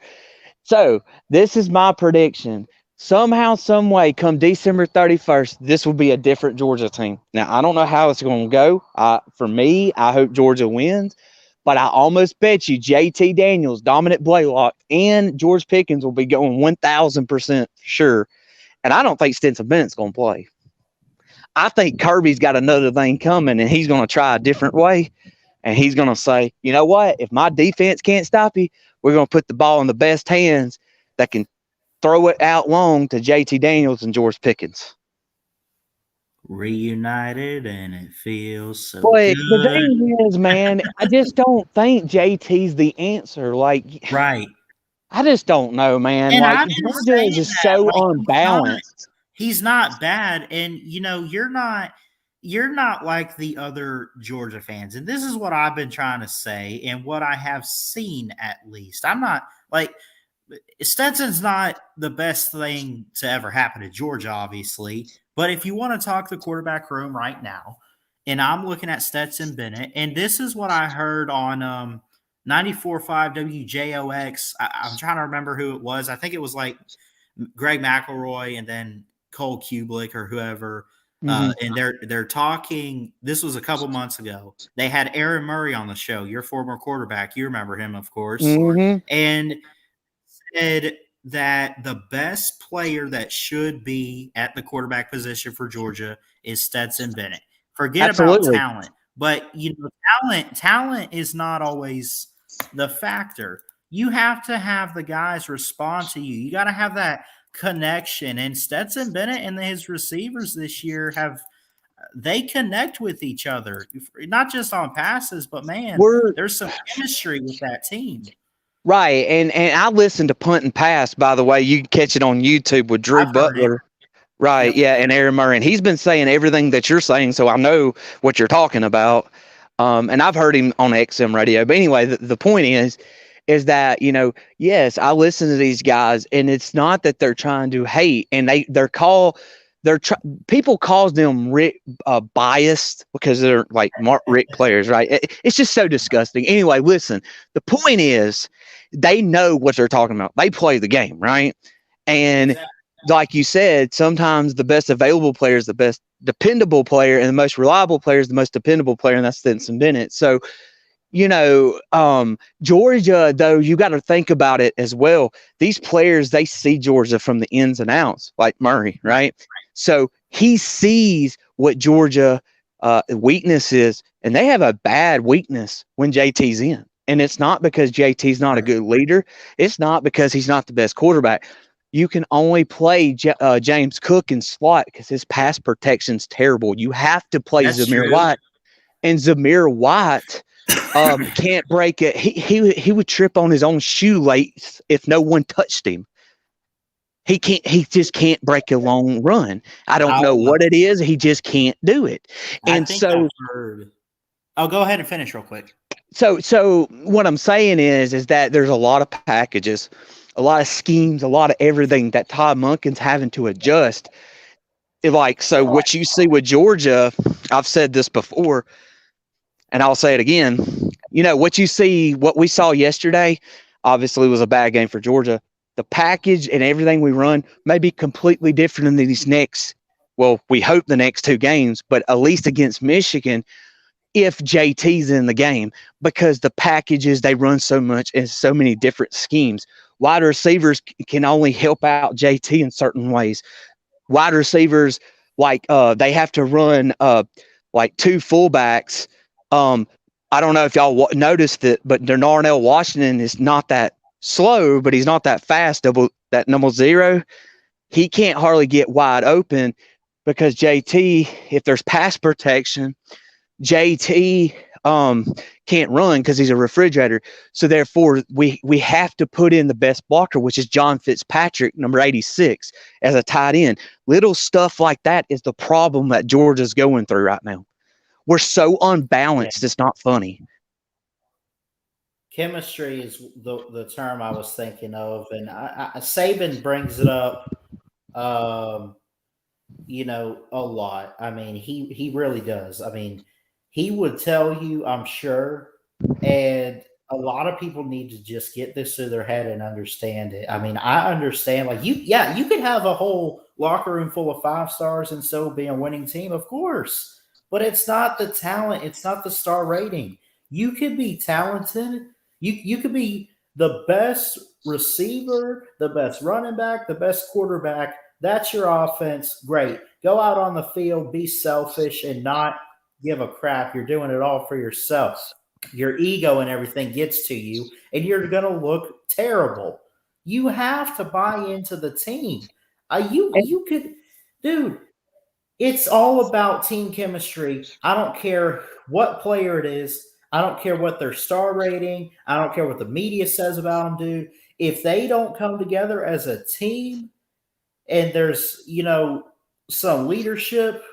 So this is my prediction. Somehow, some way, come December 31st, this will be a different Georgia team. Now, I don't know how it's going to go. For me, I hope Georgia wins. But I almost bet you JT Daniels, Dominic Blaylock, and George Pickens will be going 1,000% sure. And I don't think Stetson Bennett's going to play. I think Kirby's got another thing coming, and he's going to try a different way. And he's going to say, you know what? If my defense can't stop you, we're going to put the ball in the best hands that can throw it out long to JT Daniels and George Pickens. Reunited, and it feels so But good. the thing is, man, I just don't think JT's the answer. Right. I just don't know, man. And Georgia is just so unbalanced. He's not bad, and you're not like the other Georgia fans. And this is what I've been trying to say, and what I have seen at least. I'm not like Stetson's not the best thing to ever happen to Georgia, obviously. But if you want to talk the quarterback room right now, and I'm looking at Stetson Bennett, and this is what I heard on 94.5 WJOX. I'm trying to remember who it was. I think it was like Greg McElroy and then Cole Kubelik or whoever. And they're talking. This was a couple months ago. They had Aaron Murray on the show, your former quarterback. You remember him, of course. And said that the best player that should be at the quarterback position for Georgia is Stetson Bennett. Forget about talent, but talent is not always the factor. You have to have the guys respond to you. You got to have that connection. And Stetson Bennett and his receivers this year they connect with each other, not just on passes, but man, there's some chemistry with that team. Right, and I listened to Punt and Pass, by the way. You can catch it on YouTube with Drew Butler. Right, yeah, and Aaron Murray. And he's been saying everything that you're saying, so I know what you're talking about. And I've heard him on XM radio. But anyway, the point is that, yes, I listen to these guys, and it's not that they're trying to hate, and people call them biased because they're like Mark Richt players, right? It's just so disgusting. Anyway, listen, the point is they know what they're talking about. They play the game, right? And like you said, sometimes the best available player is the best dependable player, and the most reliable player is the most dependable player, and that's Stetson Bennett. So, Georgia, though, you got to think about it as well. These players, they see Georgia from the ins and outs, like Murray, right? So he sees what Georgia weakness is, and they have a bad weakness when JT's in. And it's not because JT's not a good leader. It's not because he's not the best quarterback. You can only play James Cook in slot because his pass protection's terrible. You have to play Zamir White. And Zamir White can't break it. He would trip on his own shoelace if no one touched him. He just can't break a long run. I don't know what it is. He just can't do it. And so go ahead and finish real quick. So what I'm saying is that there's a lot of packages, a lot of schemes, a lot of everything that Todd Monken's having to adjust. What you see with Georgia, I've said this before, and I'll say it again. What we saw yesterday, obviously was a bad game for Georgia. The package and everything we run may be completely different in these we hope the next two games, but at least against Michigan, if JT's in the game, because the packages, they run so much and so many different schemes. Wide receivers can only help out JT in certain ways. Wide receivers, they have to run two fullbacks I don't know if y'all noticed it, but Darnell Washington is not that slow, but he's not that fast. That number 0, he can't hardly get wide open because JT, if there's pass protection, JT can't run because he's a refrigerator. So therefore, we have to put in the best blocker, which is John Fitzpatrick, number 86, as a tight end. Little stuff like that is the problem that Georgia's going through right now. We're so unbalanced, it's not funny. Chemistry is the term I was thinking of, and Saban brings it up, you know, a lot. I mean, he really does. I mean, he would tell you, I'm sure, and a lot of people need to just get this through their head and understand it. I mean, I understand, like, you could have a whole locker room full of 5 stars and still be a winning team, of course, but it's not the talent, it's not the star rating. You could be talented. You could be the best receiver, the best running back, the best quarterback. That's your offense. Great. Go out on the field, be selfish, and not give a crap. You're doing it all for yourself. Your ego and everything gets to you, and you're going to look terrible. You have to buy into the team. You could, dude. It's all about team chemistry. I don't care what player it is. I don't care what their star rating. I don't care what the media says about them, dude. If they don't come together as a team and there's, you know, some leadership,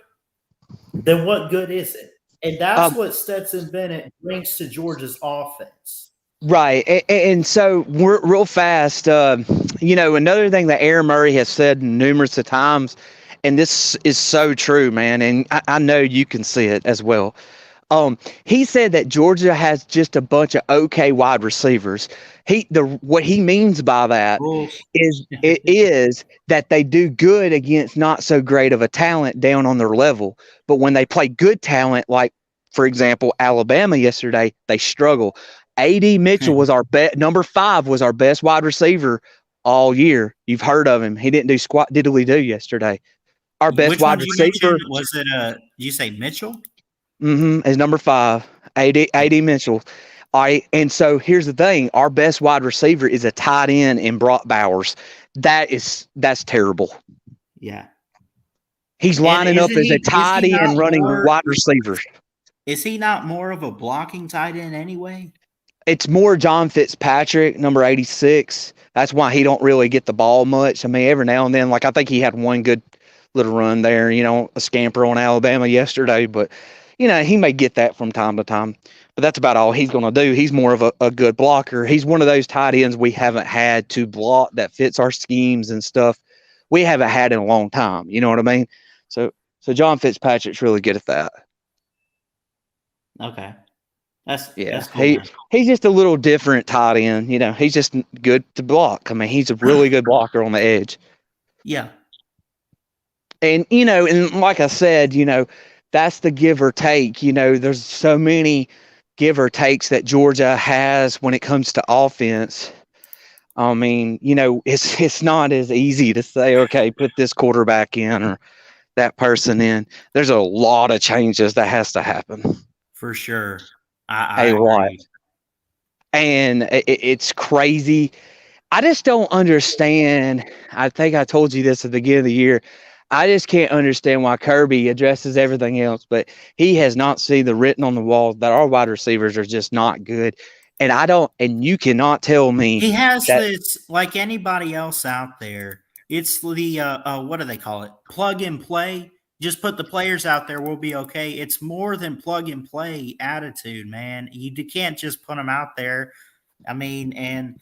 then what good is it? And that's what Stetson Bennett brings to Georgia's offense. Right. And so we're real fast. You know, another thing that Aaron Murray has said numerous of times, and this is so true, man, and I know you can see it as well. He said that Georgia has just a bunch of okay wide receivers. What he means by that is that they do good against not so great of a talent down on their level. But when they play good talent, like, for example, Alabama yesterday, they struggle. A.D. Mitchell was our number 5 was our best wide receiver all year. You've heard of him. He didn't do squat diddly do yesterday. Our best Which wide one receiver. Was it did you say Mitchell? Is number 5, A.D. Mitchell. All right, and so here's the thing: our best wide receiver is a tight end in Brock Bowers. That's terrible. Yeah, he's lining up as a tight end, running wide receivers. Is he not more of a blocking tight end anyway? It's more John Fitzpatrick, number 86. That's why he don't really get the ball much. I mean, every now and then, like I think he had one good little run there, you know, a scamper on Alabama yesterday, but you know, he may get that from time to time, but that's about all he's going to do. He's more of a good blocker. He's one of those tight ends we haven't had to block that fits our schemes and stuff. We haven't had in a long time. You know what I mean? So John Fitzpatrick's really good at that. Okay. That's cool, he's just a little different tight end. You know, he's just good to block. I mean, he's a really good blocker on the edge. Yeah. And, you know, and like I said, you know, that's the give or take. You know, there's so many give or takes that Georgia has when it comes to offense. I mean, you know, it's not as easy to say, okay, put this quarterback in or that person in. There's a lot of changes that has to happen. For sure. A lot. And it's crazy. I just don't understand. I think I told you this at the beginning of the year. I just can't understand why Kirby addresses everything else, but he has not seen the written on the wall that our wide receivers are just not good. And you cannot tell me he has this like anybody else out there. It's the what do they call it? Plug and play. Just put the players out there, we'll be okay. It's more than plug and play attitude, man. You can't just put them out there. I mean, and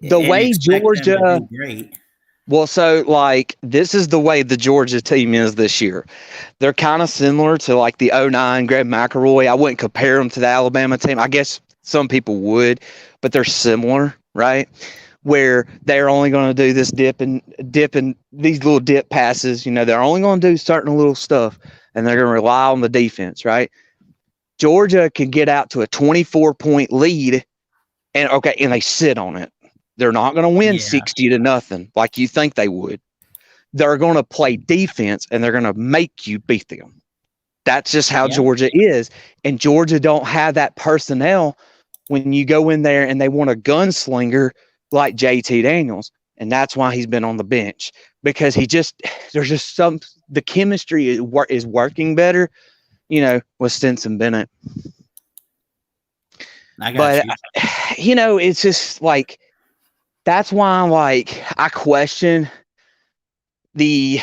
the way Georgia, great. Well, so like this is the way the Georgia team is this year. They're kind of similar to like the 09 Greg McElroy. I wouldn't compare them to the Alabama team. I guess some people would, but they're similar, right? Where they're only going to do this dip and these little dip passes. You know, they're only going to do certain little stuff, and they're going to rely on the defense, right? Georgia can get out to a 24-point lead, and they sit on it. They're not going to win 60-0 like you think they would. They're going to play defense, and they're going to make you beat them. That's just how Georgia is. And Georgia don't have that personnel when you go in there and they want a gunslinger like JT Daniels. And that's why he's been on the bench, because there's just the chemistry is working better, with Stetson Bennett. I got you. It's just like, that's why I question the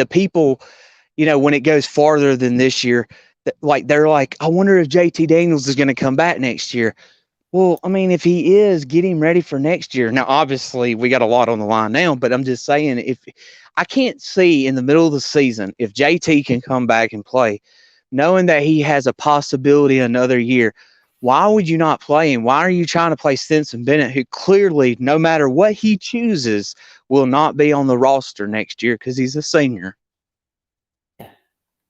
people, when it goes farther than this year, they're like, I wonder if JT Daniels is going to come back next year. Well, I mean, if he is, get him ready for next year. Now, obviously, we got a lot on the line now, but I'm just saying, if I can't see in the middle of the season, if JT can come back and play, knowing that he has a possibility another year, why would you not play him? Why are you trying to play Stetson Bennett, who clearly, no matter what he chooses, will not be on the roster next year because he's a senior?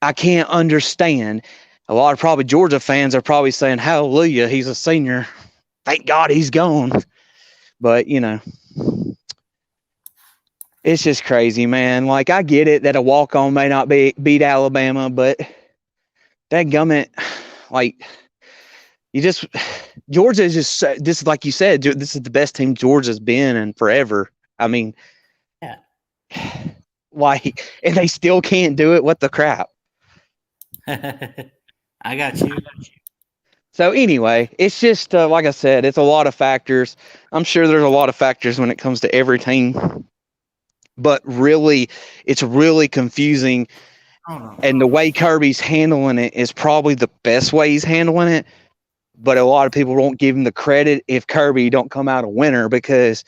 I can't understand. A lot of probably Georgia fans are probably saying, hallelujah, he's a senior. Thank God he's gone. But, it's just crazy, man. Like, I get it that a walk-on may not beat Alabama, but dadgummit, like, Georgia is just, this is like you said, this is the best team Georgia's been in forever. I mean, like, and they still can't do it. What the crap? I got you. So anyway, it's just, like I said, it's a lot of factors. I'm sure there's a lot of factors when it comes to every team, but really, it's really confusing. And the way Kirby's handling it is probably the best way he's handling it. But a lot of people won't give him the credit if Kirby don't come out a winner, because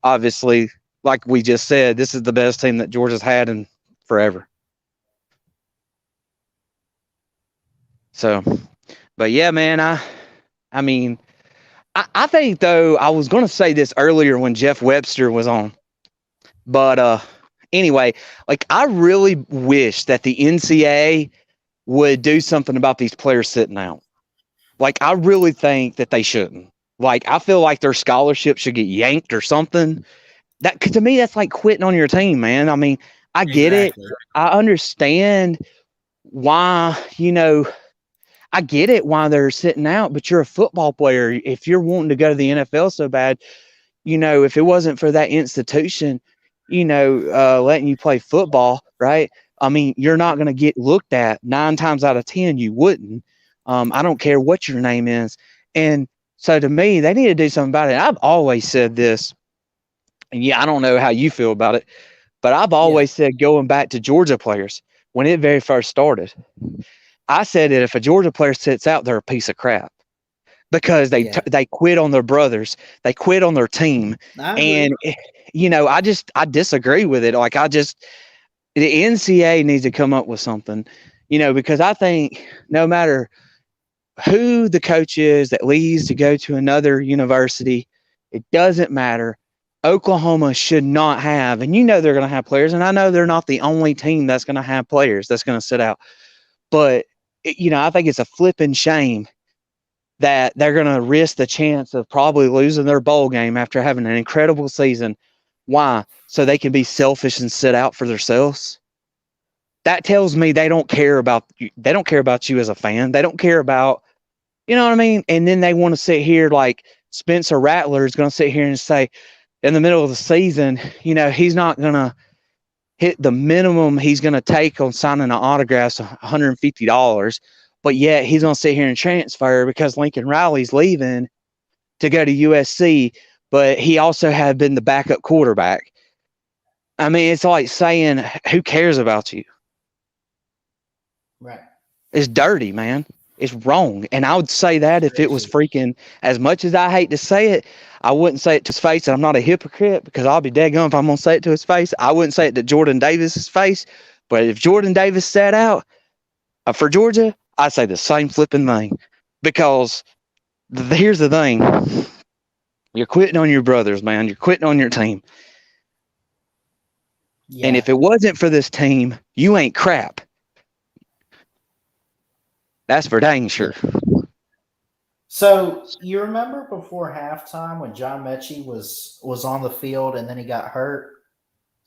obviously, like we just said, this is the best team that Georgia's had in forever. So, but yeah, man, I mean, I think, though, I was going to say this earlier when Jeff Webster was on, but anyway, like, I really wish that the NCAA would do something about these players sitting out. Like, I really think that they shouldn't. Like, I feel like their scholarship should get yanked or something. That, to me, that's like quitting on your team, man. I mean, I get it. I understand why, I get it why they're sitting out, but you're a football player. If you're wanting to go to the NFL so bad, if it wasn't for that institution, letting you play football, right? I mean, you're not going to get looked at 9 times out of 10. You wouldn't. I don't care what your name is. And so to me, they need to do something about it. I've always said this, and I don't know how you feel about it, but I've always said, going back to Georgia players, when it very first started, I said that if a Georgia player sits out, they're a piece of crap, because they quit on their brothers. They quit on their team. And, I disagree with it. Like, the NCAA needs to come up with something, because I think no matter who the coach is that leaves to go to another university, it doesn't matter. Oklahoma should not have, and they're going to have players, and I know they're not the only team that's going to have players that's going to sit out, but I think it's a flipping shame that they're going to risk the chance of probably losing their bowl game after having an incredible season. Why? So they can be selfish and sit out for themselves. That tells me they don't care about you. They don't care about you as a fan. They don't care about, you know what I mean? And then they want to sit here like Spencer Rattler is going to sit here and say, in the middle of the season, he's not going to hit the minimum he's going to take on signing an autograph, $150, but yet he's going to sit here and transfer because Lincoln Riley's leaving to go to USC, but he also had been the backup quarterback. I mean, it's like saying, who cares about you? Right. It's dirty, man. It's wrong. And I would say that if it was freaking, as much as I hate to say it, I wouldn't say it to his face. And I'm not a hypocrite, because I'll be daggone if I'm going to say it to his face. I wouldn't say it to Jordan Davis's face. But if Jordan Davis sat out for Georgia, I'd say the same flipping thing. Because here's the thing. You're quitting on your brothers, man. You're quitting on your team. Yeah. And if it wasn't for this team, you ain't crap. That's for dang sure. So you remember before halftime when John Mechie was on the field and then he got hurt?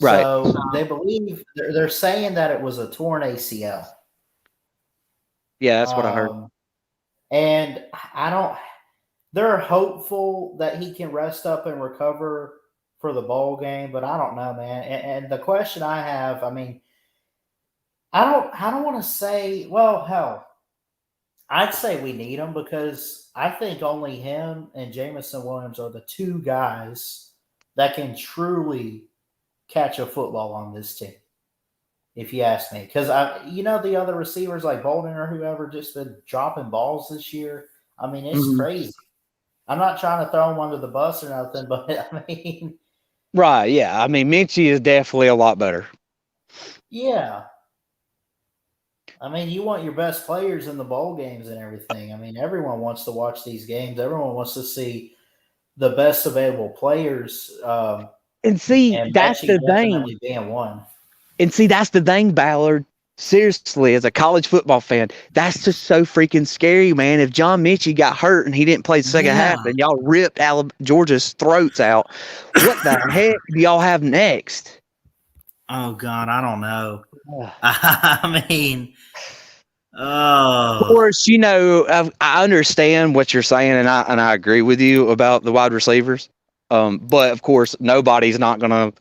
Right. So they believe they're saying that it was a torn ACL. Yeah, that's what I heard. And I don't. They're hopeful that he can rest up and recover for the bowl game, but I don't know, man. And the question I have, I mean, I don't want to say. Well, hell, I'd say we need him because I think only him and Jamison Williams are the two guys that can truly catch a football on this team. If you ask me, because the other receivers like Bolden or whoever just been dropping balls this year. I mean, it's crazy. I'm not trying to throw him under the bus or nothing, but I mean, right? Yeah, I mean, Minchie is definitely a lot better. Yeah, I mean, you want your best players in the bowl games and everything. I mean, everyone wants to watch these games. Everyone wants to see the best available players. And see, and that's Mechie the thing. definitely being one. And see, that's the thing, Ballard. Seriously, as a college football fan, that's just so freaking scary, man. If John Minchie got hurt and he didn't play the second half and y'all ripped Georgia's throats out, what the heck do y'all have next? Oh, God, I don't know. I mean, Of course, I understand what you're saying, and I agree with you about the wide receivers. But of course, nobody's not gonna.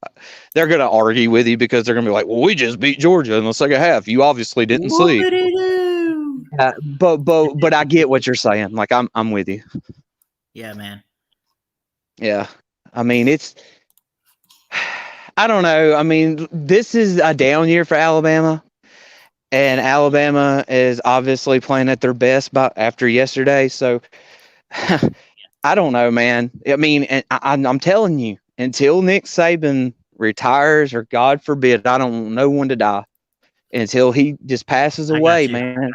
They're gonna argue with you because they're gonna be like, "Well, we just beat Georgia in the second half. You obviously didn't see." But I get what you're saying. Like I'm with you. Yeah, man. Yeah, I mean it's. I don't know. I mean, this is a down year for Alabama. And Alabama is obviously playing at their best after yesterday. So I don't know, man. I mean, I'm telling you, until Nick Saban retires or God forbid, I don't want no one to die until he just passes away, man.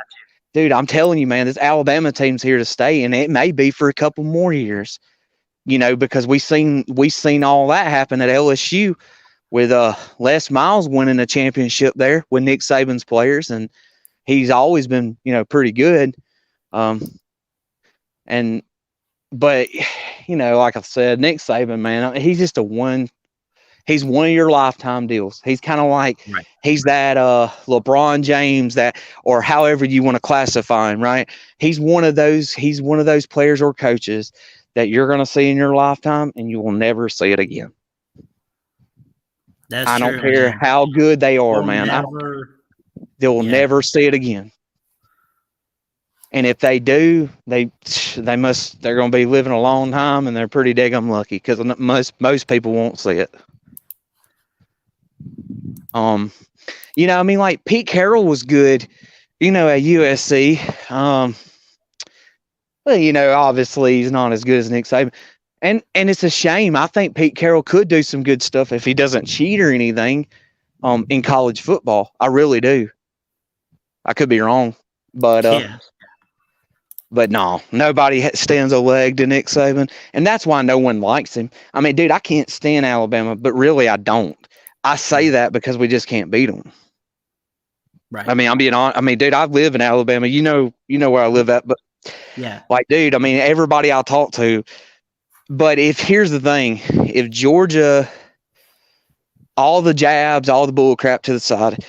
Dude, I'm telling you, man, this Alabama team's here to stay, and it may be for a couple more years. Because we seen all that happen at LSU with Les Miles winning a championship there with Nick Saban's players, and he's always been, pretty good. But like I said, Nick Saban, man, he's just he's one of your lifetime deals. He's kind of like, he's that LeBron James, or however you want to classify him, right? He's one of those players or coaches that you're going to see in your lifetime and you will never see it again. I don't care how good they are, man. They'll never see it again. And if they do, they're going to be living a long time, and they're pretty daggum lucky because most people won't see it. I mean, like Pete Carroll was good, at USC. Obviously he's not as good as Nick Saban. And it's a shame. I think Pete Carroll could do some good stuff if he doesn't cheat or anything in college football. I really do. I could be wrong, but no, nobody stands a leg to Nick Saban, and that's why no one likes him. I mean, dude, I can't stand Alabama, but really I don't. I say that because we just can't beat them. Right. I mean, I'm being honest. I mean, dude, I live in Alabama. You know where I live at, but like, dude, I mean, everybody I talk to. But here's the thing, if Georgia, all the jabs, all the bull crap to the side,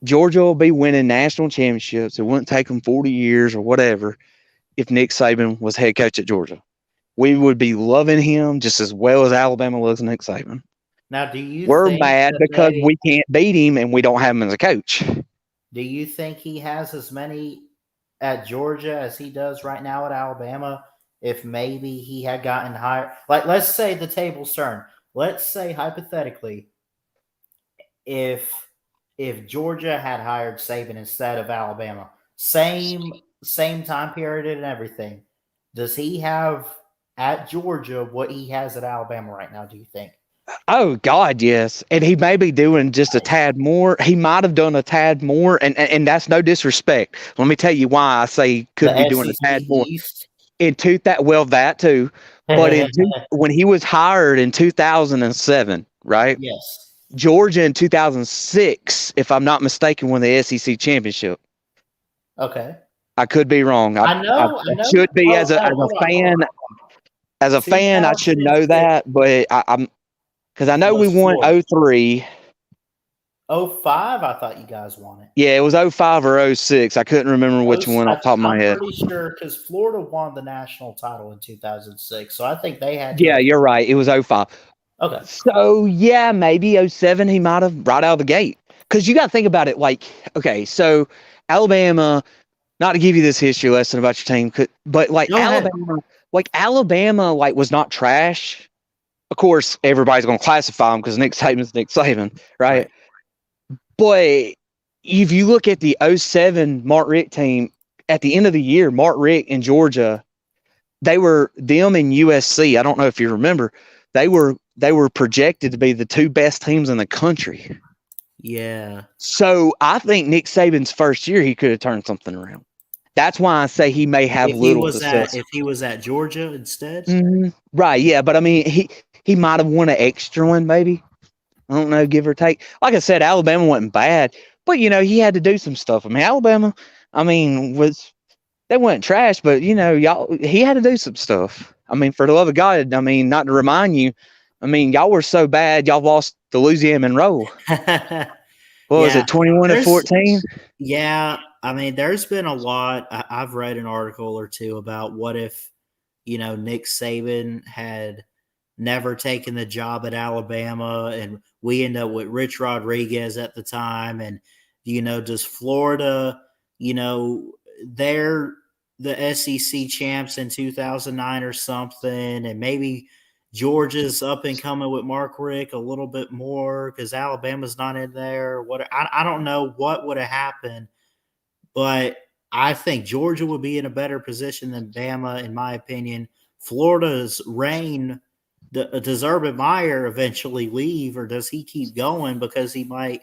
Georgia will be winning national championships. It wouldn't take them 40 years or whatever if Nick Saban was head coach at Georgia. We would be loving him just as well as Alabama loves Nick Saban. Now, we're mad because we can't beat him and we don't have him as a coach. Do you think he has as many at Georgia as he does right now at Alabama? If maybe he had gotten hired, like let's say the tables turn. Let's say hypothetically, if Georgia had hired Saban instead of Alabama, same time period and everything, does he have at Georgia what he has at Alabama right now? Do you think? Oh God, yes. And he may be doing just a tad more. He might have done a tad more, and that's no disrespect. Let me tell you why I say he could be doing a tad more. That too. But when he was hired in 2007, right? Yes. Georgia in 2006, if I'm not mistaken, won the SEC championship. Okay. I could be wrong. I know. Should be as a fan. As a fan, I should know that, but I'm because I know we won 03. 05, I thought you guys won it. Yeah, it was 05 or 06. I couldn't remember which one off the top of my head. I'm pretty sure because Florida won the national title in 2006, so I think they had. Yeah, you're right. It was 05. Okay. So, yeah, maybe 07 he might have right out of the gate. Because you got to think about it like, okay, so Alabama, not to give you this history lesson about your team, but like Alabama was not trash. Of course, everybody's going to classify them because Nick Saban's Nick Saban, right? But if you look at the 07 Mark Richt team, at the end of the year, Mark Richt in Georgia, them in USC. I don't know if you remember, they were projected to be the two best teams in the country. Yeah. So I think Nick Saban's first year, he could have turned something around. That's why I say he may have little success. If he was at Georgia instead? Mm-hmm. Right, yeah. But, I mean, he might have won an extra one maybe. I don't know, give or take. Like I said, Alabama wasn't bad. But, he had to do some stuff. I mean, Alabama, they weren't trash, but, he had to do some stuff. I mean, for the love of God, not to remind you, y'all were so bad, y'all lost to Louisiana Monroe. What was it, 21-14? Yeah, there's been a lot. I've read an article or two about what if, Nick Saban had never taken the job at Alabama, and we end up with Rich Rodriguez at the time, and, does Florida, they're the SEC champs in 2009 or something, and maybe Georgia's up and coming with Mark Richt a little bit more because Alabama's not in there. I don't know what would have happened, but I think Georgia would be in a better position than Bama, in my opinion. Florida's reign, does Urban Meyer eventually leave, or does he keep going because he might,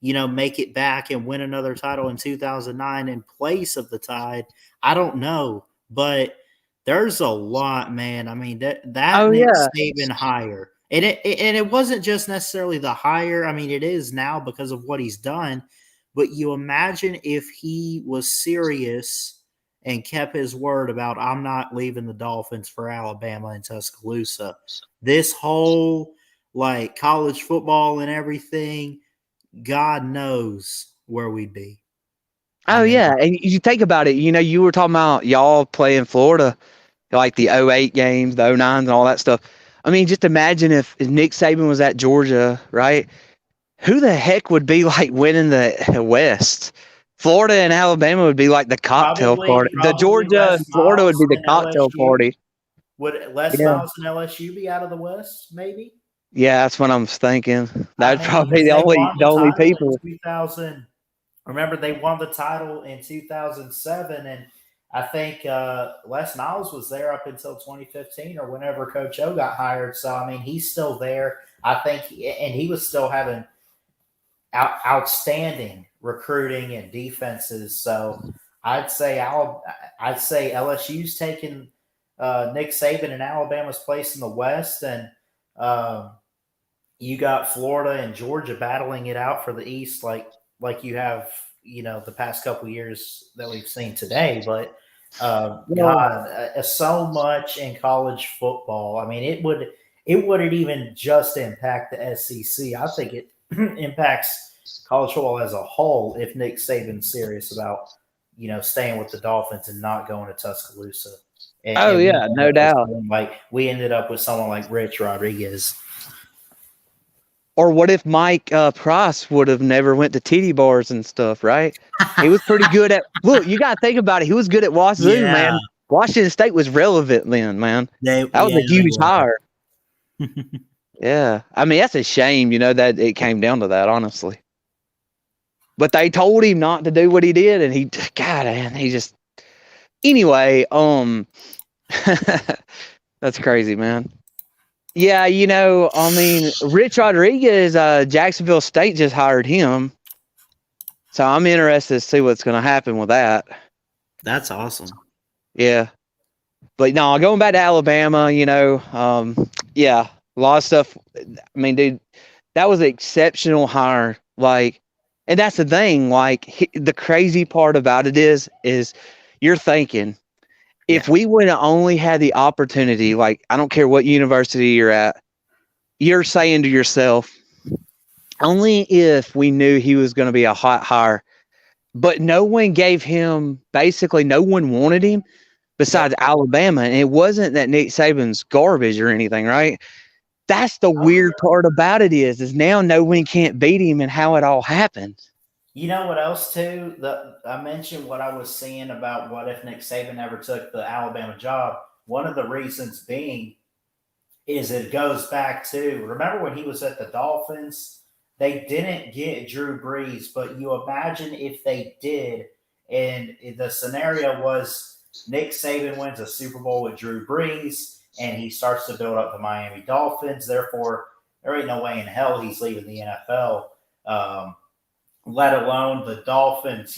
make it back and win another title in 2009 in place of the Tide? I don't know, but there's a lot, man. Nick Saban hire, and it wasn't just necessarily the hire. It is now because of what he's done. But you imagine if he was serious and kept his word about, I'm not leaving the Dolphins for Alabama and Tuscaloosa. This whole college football and everything, God knows where we'd be. Yeah. And you think about it, you were talking about y'all playing Florida, like the 08 games, the 09s and all that stuff. Just imagine if Nick Saban was at Georgia, right? Who the heck would be winning the West? Florida and Alabama would be like the cocktail party. The Georgia and Florida would be the cocktail party. Would Les Miles and LSU be out of the West, maybe? Yeah, that's what I'm thinking. That'd probably be the only people. 2000. Remember, they won the title in 2007, and I think Les Miles was there up until 2015 or whenever Coach O got hired. So, he's still there. I think, and he was still having outstanding recruiting and defenses. So I'd say LSU's taking Nick Saban and Alabama's place in the West, and you got Florida and Georgia battling it out for the East, like you have, the past couple of years that we've seen today. But so much in college football. It wouldn't even just impact the SEC. I think it impacts college football as a whole if Nick Saban's serious about, staying with the Dolphins and not going to Tuscaloosa. No doubt. We ended up with someone like Rich Rodriguez. Or what if Mike Price would have never went to titty bars and stuff, right? He was pretty good at – look, you got to think about it. He was good at Wazoo, man. Washington State was relevant then, man. That was a huge hire. Yeah. That's a shame, that it came down to that, honestly. But they told him not to do what he did, and he just – anyway, that's crazy, man. Yeah, Rich Rodriguez, Jacksonville State just hired him. So I'm interested to see what's going to happen with that. That's awesome. Yeah. But no, going back to Alabama, a lot of stuff. Dude, that was an exceptional hire. And that's the thing, the crazy part about it is you're thinking, if we would have only had the opportunity, I don't care what university you're at, you're saying to yourself, only if we knew he was going to be a hot hire. But no one gave him, basically, no one wanted him besides Alabama. And it wasn't that Nick Saban's garbage or anything, right? That's the weird part about it is now no one can't beat him and how it all happened. You know what else too? I mentioned what I was seeing about what if Nick Saban ever took the Alabama job. One of the reasons being is it goes back to, remember when he was at the Dolphins? They didn't get Drew Brees, but you imagine if they did, and the scenario was Nick Saban wins a Super Bowl with Drew Brees, and he starts to build up the Miami Dolphins. Therefore, there ain't no way in hell he's leaving the NFL, let alone the Dolphins.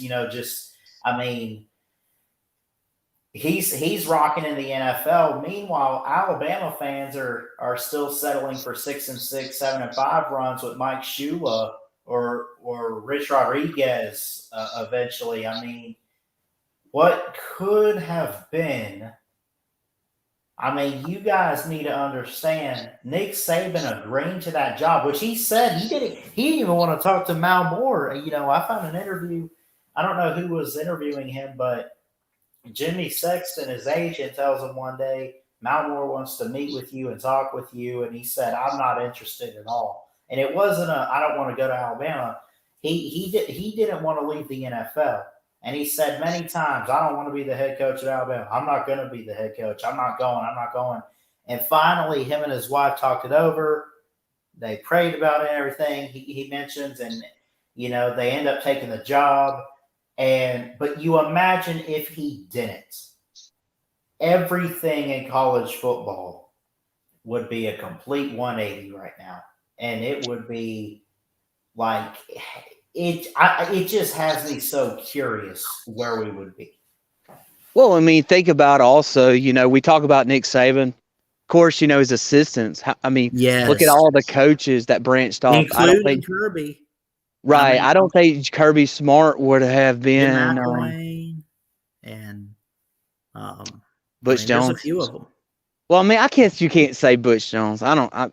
He's rocking in the NFL. Meanwhile, Alabama fans are still settling for 6-6, 7-5 runs with Mike Shula or Rich Rodriguez eventually. I mean, what could have been? I mean, you guys need to understand. Nick Saban agreeing to that job, which he said he didn't even want to talk to Mal Moore. I found an interview. I don't know who was interviewing him, but Jimmy Sexton, his agent, tells him one day, Mal Moore wants to meet with you and talk with you. And he said, I'm not interested at all. And it wasn't I don't want to go to Alabama. He didn't want to leave the NFL. And he said many times, I don't want to be the head coach at Alabama. I'm not going to be the head coach. I'm not going. And finally, him and his wife talked it over. They prayed about it and everything he mentions. And, they end up taking the job. But you imagine if he didn't, everything in college football would be a complete 180 right now. And it would be like it just has me so curious where we would be. Well, I mean, think about also, we talk about Nick Saban. Of course, his assistants. I mean, look at all the coaches that branched off. Including I don't think Kirby. Right. I don't think Kirby Smart would have been McElwain and Butch Jones. There's a few of them. Well, I mean, I guess you can't say Butch Jones. That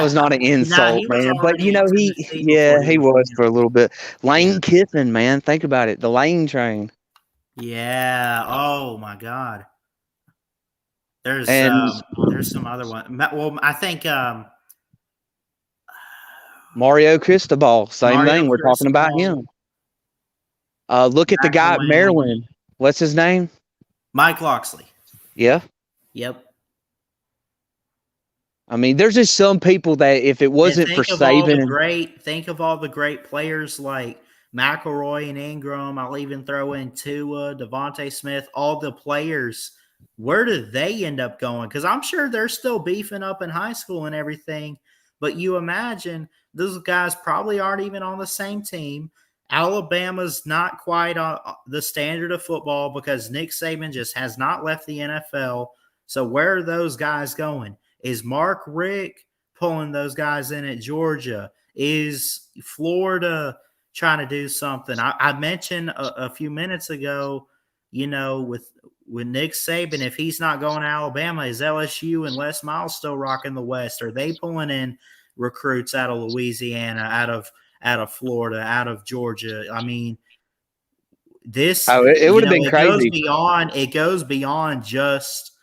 was not an insult, man. But he was for a little bit. Lane Kiffin, man, think about it. The Lane train. Yeah. Oh my God. There's some other one. Well, I think Mario Cristobal, same thing. We're talking about him. Look at the guy at Maryland. What's his name? Mike Loxley. Yeah. Yep. I mean, there's just some people that if it wasn't for Saban, think of all the great players like McElroy and Ingram. I'll even throw in Tua, Devontae Smith, all the players. Where do they end up going? Because I'm sure they're still beefing up in high school and everything. But you imagine those guys probably aren't even on the same team. Alabama's not quite on the standard of football because Nick Saban just has not left the NFL. So where are those guys going? Is Mark Richt pulling those guys in at Georgia? Is Florida trying to do something? I mentioned a few minutes ago, with Nick Saban, if he's not going to Alabama, is LSU and Les Miles still rocking the West? Are they pulling in recruits out of Louisiana, out of Florida, out of Georgia? I mean, it would have been crazy. It goes beyond just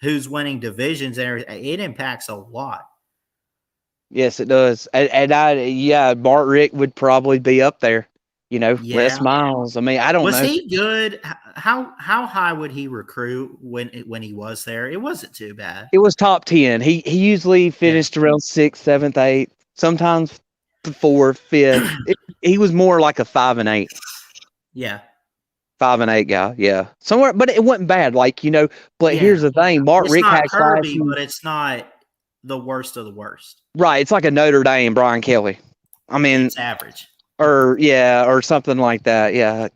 who's winning divisions and everything. It impacts a lot. Yes, it does. And Mark Richt would probably be up there. Les Miles. I mean, I don't know. Was he good? How high would he recruit when he was there? It wasn't too bad. It was top 10. He usually finished around 6th, 7th, 8th, sometimes 4th, 5th. He was more like a 5 and 8. Yeah. 5 and 8 guy, yeah. Somewhere, but it wasn't bad. But here's the thing. Mark Richt had Kirby, but it's not the worst of the worst. Right. It's like a Notre Dame Brian Kelly. I mean, it's average. Or something like that. Yeah.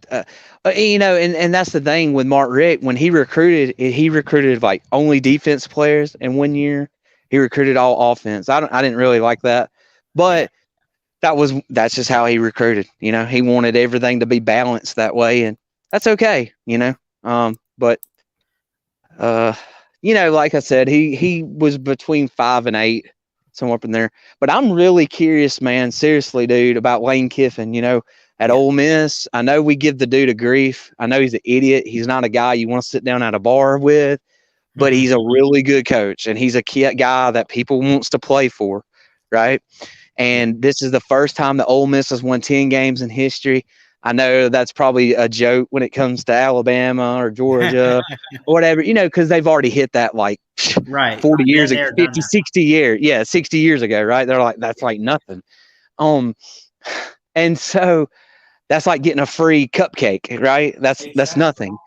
And that's the thing with Mark Richt. When he recruited like only defense players, and 1 year he recruited all offense. I didn't really like that, but that's just how he recruited. He wanted everything to be balanced that way, and that's okay. But like I said, he was between 5 and 8. somewhere up in there. But I'm really curious, man, seriously, dude, about Lane Kiffin. At Ole Miss, I know we give the dude a grief. I know he's an idiot. He's not a guy you want to sit down at a bar with, but he's a really good coach, and he's a guy that people wants to play for, right? And this is the first time that Ole Miss has won 10 games in history. I know that's probably a joke when it comes to Alabama or Georgia or whatever, because they've already hit that like right 40 years ago, there, 50, 60 years. Yeah, 60 years ago, right? They're like, that's like nothing. And so that's like getting a free cupcake, right? That's nothing.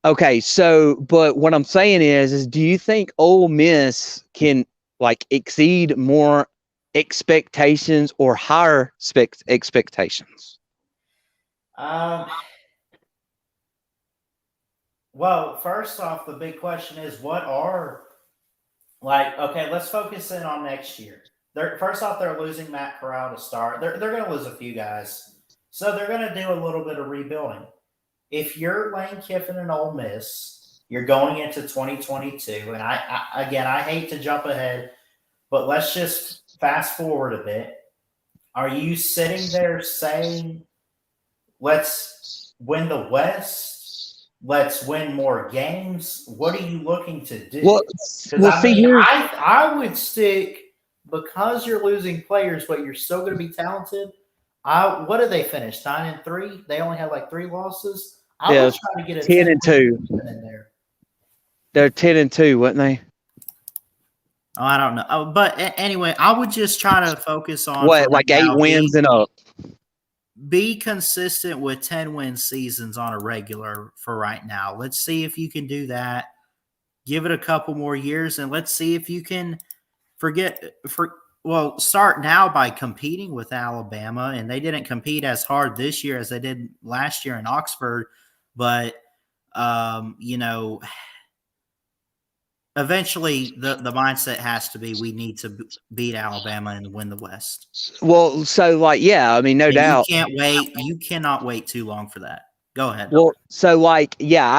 Okay, so but what I'm saying is do you think Ole Miss can like exceed more expectations or higher expectations? Well, first off, the big question is okay, let's focus in on next year. First off, they're losing Matt Corral to start. They're going to lose a few guys. So they're going to do a little bit of rebuilding. If you're Lane Kiffin and Ole Miss, you're going into 2022, and I hate to jump ahead, but let's just fast forward a bit. Are you sitting there saying, let's win the West? Let's win more games? What are you looking to do? I would stick, because you're losing players, but you're still going to be talented. What did they finish? 9-3? They only had like 3 losses. I was trying to get a 10-2 in there. They're 10-2, weren't they? Oh, I don't know. But anyway, I would just try to focus on like 8 wins and up. Be consistent with 10-win seasons on a regular for right now. Let's see if you can do that. Give it a couple more years, and let's see if you can start now by competing with Alabama. And they didn't compete as hard this year as they did last year in Oxford, but eventually the mindset has to be we need to beat Alabama and win the West. Well, so no doubt. You cannot wait too long for that. Go ahead. Well, so I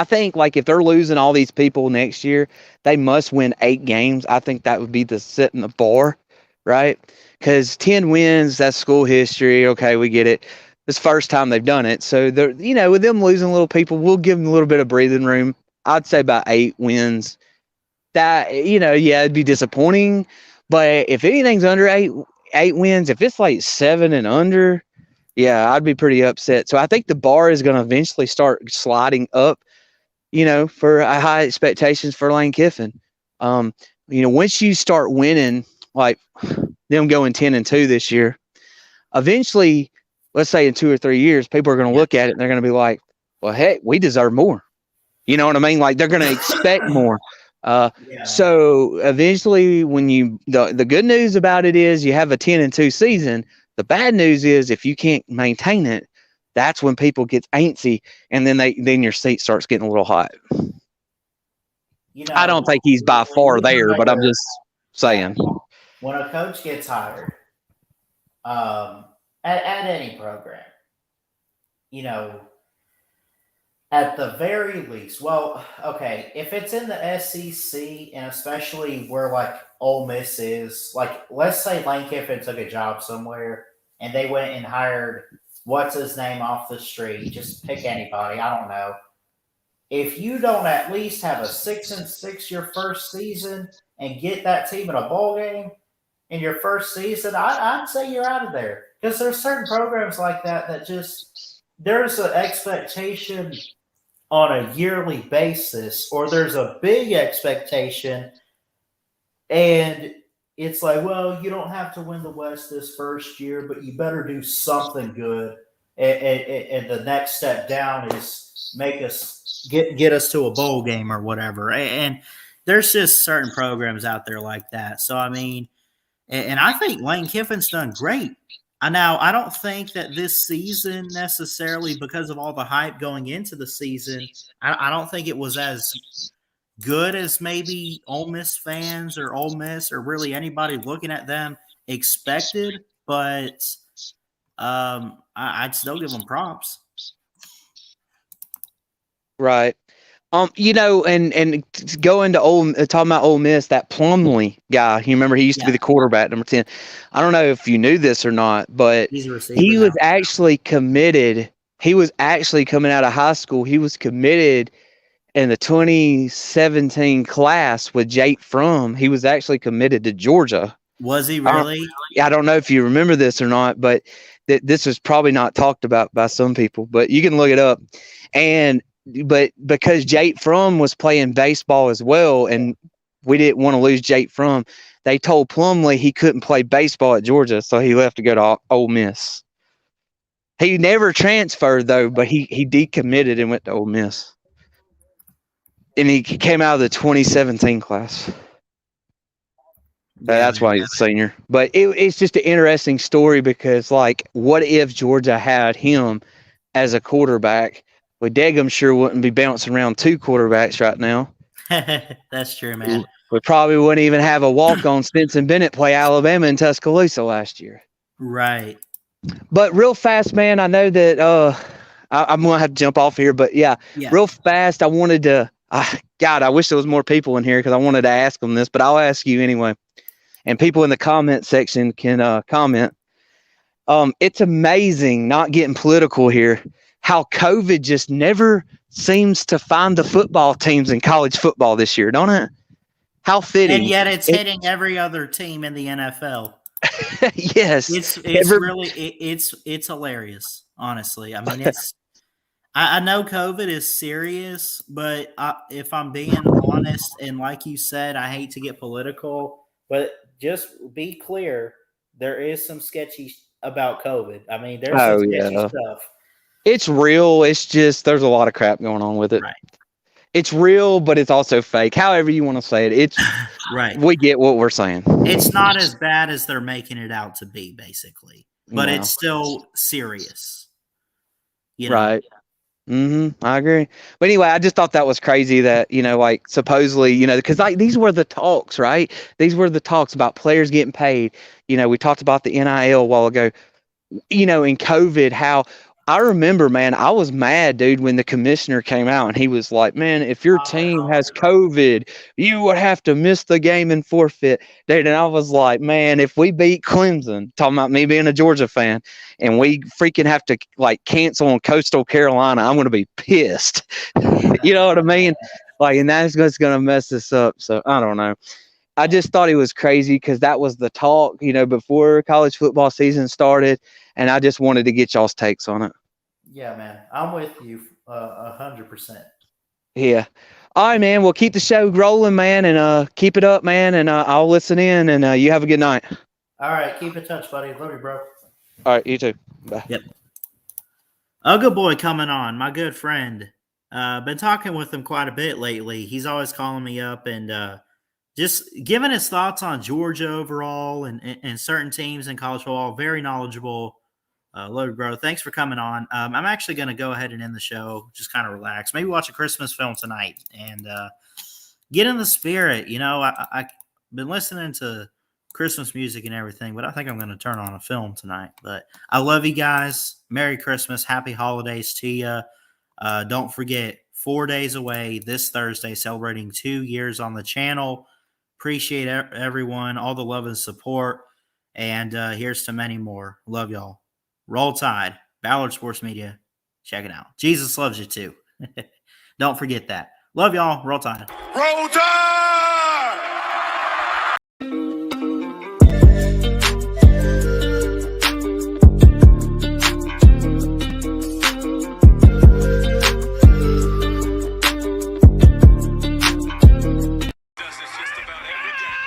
think if they're losing all these people next year, they must win 8 games. I think that would be the setting the bar, right? Because 10 wins, that's school history. Okay, we get it. It's the first time they've done it. So they're, with them losing little people, we'll give them a little bit of breathing room. I'd say about 8 wins. That, it'd be disappointing. But if anything's under 8 wins, if it's like 7 and under, yeah, I'd be pretty upset. So I think the bar is going to eventually start sliding up, for high expectations for Lane Kiffin. Once you start winning, like them going 10-2 this year, eventually, let's say in 2 or 3 years, people are going to look at it and they're going to be like, well, heck, we deserve more. You know what I mean? Like they're going to expect more. So eventually when the good news about it is you have a 10-2 season. The bad news is if you can't maintain it, that's when people get antsy, and then your seat starts getting a little hot. I don't think he's by far there, but I'm just saying. When a coach gets hired, at any program, at the very least, if it's in the SEC, and especially where Ole Miss is, let's say Lane Kiffin took a job somewhere and they went and hired what's his name off the street, just pick anybody, I don't know. If you don't at least have a 6-6 your first season and get that team in a bowl game in your first season, I'd say you're out of there. Because there's certain programs like that just there's an expectation on a yearly basis, or there's a big expectation, and it's like, well, you don't have to win the West this first year, but you better do something good. And the next step down is make us get us to a bowl game or whatever. And there's just certain programs out there like that. So, I mean, and I think Lane Kiffin's done great. Now, I don't think that this season necessarily, because of all the hype going into the season, I don't think it was as good as maybe Ole Miss fans or Ole Miss or really anybody looking at them expected, but I'd still give them props. Right. And going to talking about Ole Miss, that Plumlee guy, you remember he used to be the quarterback, number 10. I don't know if you knew this or not, but He's a receiver he was now. actually committed. He was actually coming out of high school. He was committed in the 2017 class with Jake Fromm. He was actually committed to Georgia. Was he really? I don't know if you remember this or not, but this was probably not talked about by some people, but you can look it up. But because Jake Fromm was playing baseball as well, and we didn't want to lose Jake Fromm, they told Plumlee he couldn't play baseball at Georgia, so he left to go to Ole Miss. He never transferred, though, but he decommitted and went to Ole Miss. And he came out of the 2017 class. That's why he's a senior. But it's just an interesting story because, like, what if Georgia had him as a quarterback? Well, Degum sure wouldn't be bouncing around 2 quarterbacks right now. That's true, man. We probably wouldn't even have a walk-on Stetson Bennett play Alabama in Tuscaloosa last year. Right. But real fast, man, I know that I'm going to have to jump off here. But, yeah. Real fast, I wanted to God, I wish there was more people in here because I wanted to ask them this, but I'll ask you anyway. And people in the comment section can comment. It's amazing, not getting political here, how COVID just never seems to find the football teams in college football this year, don't it? How fitting. And yet it's hitting every other team in the NFL. Yes. It's hilarious, honestly. I mean, I know COVID is serious, but if I'm being honest, and like you said, I hate to get political, but just be clear, there is some sketchy about COVID. I mean, there's some sketchy stuff. It's real. It's just there's a lot of crap going on with it. Right. It's real, but it's also fake. However you want to say it. It's right. We get what we're saying. It's not as bad as they're making it out to be, basically, but it's still serious. You know? Right. I agree. But anyway, I just thought that was crazy that, like supposedly, because like these were the talks, right? These were the talks about players getting paid. We talked about the NIL a while ago, in COVID, how I remember, man, I was mad, dude, when the commissioner came out and he was like, man, if your team has COVID, you would have to miss the game and forfeit. Dude, and I was like, man, if we beat Clemson, talking about me being a Georgia fan, and we freaking have to, like, cancel on Coastal Carolina, I'm going to be pissed. You know what I mean? Like, and that's just going to mess us up. So, I don't know. I just thought it was crazy because that was the talk, before college football season started. And I just wanted to get y'all's takes on it. Yeah, man. I'm with you 100%. Yeah. All right, man. We'll keep the show rolling, man, and keep it up, man. And I'll listen in, and you have a good night. All right. Keep in touch, buddy. Love you, bro. All right. You too. Bye. Yep. A good boy coming on. My good friend. Been talking with him quite a bit lately. He's always calling me up and just giving his thoughts on Georgia overall and certain teams in college football. Very knowledgeable. Love you, bro. Thanks for coming on. I'm actually going to go ahead and end the show. Just kind of relax. Maybe watch a Christmas film tonight and get in the spirit. I've been listening to Christmas music and everything, but I think I'm going to turn on a film tonight. But I love you guys. Merry Christmas. Happy holidays to you. Don't forget, 4 days away this Thursday, celebrating 2 years on the channel. Appreciate everyone, all the love and support. And here's to many more. Love y'all. Roll Tide, Ballard Sports Media. Check it out. Jesus loves you too. Don't forget that. Love y'all. Roll Tide. Roll Tide! Does this just about every day.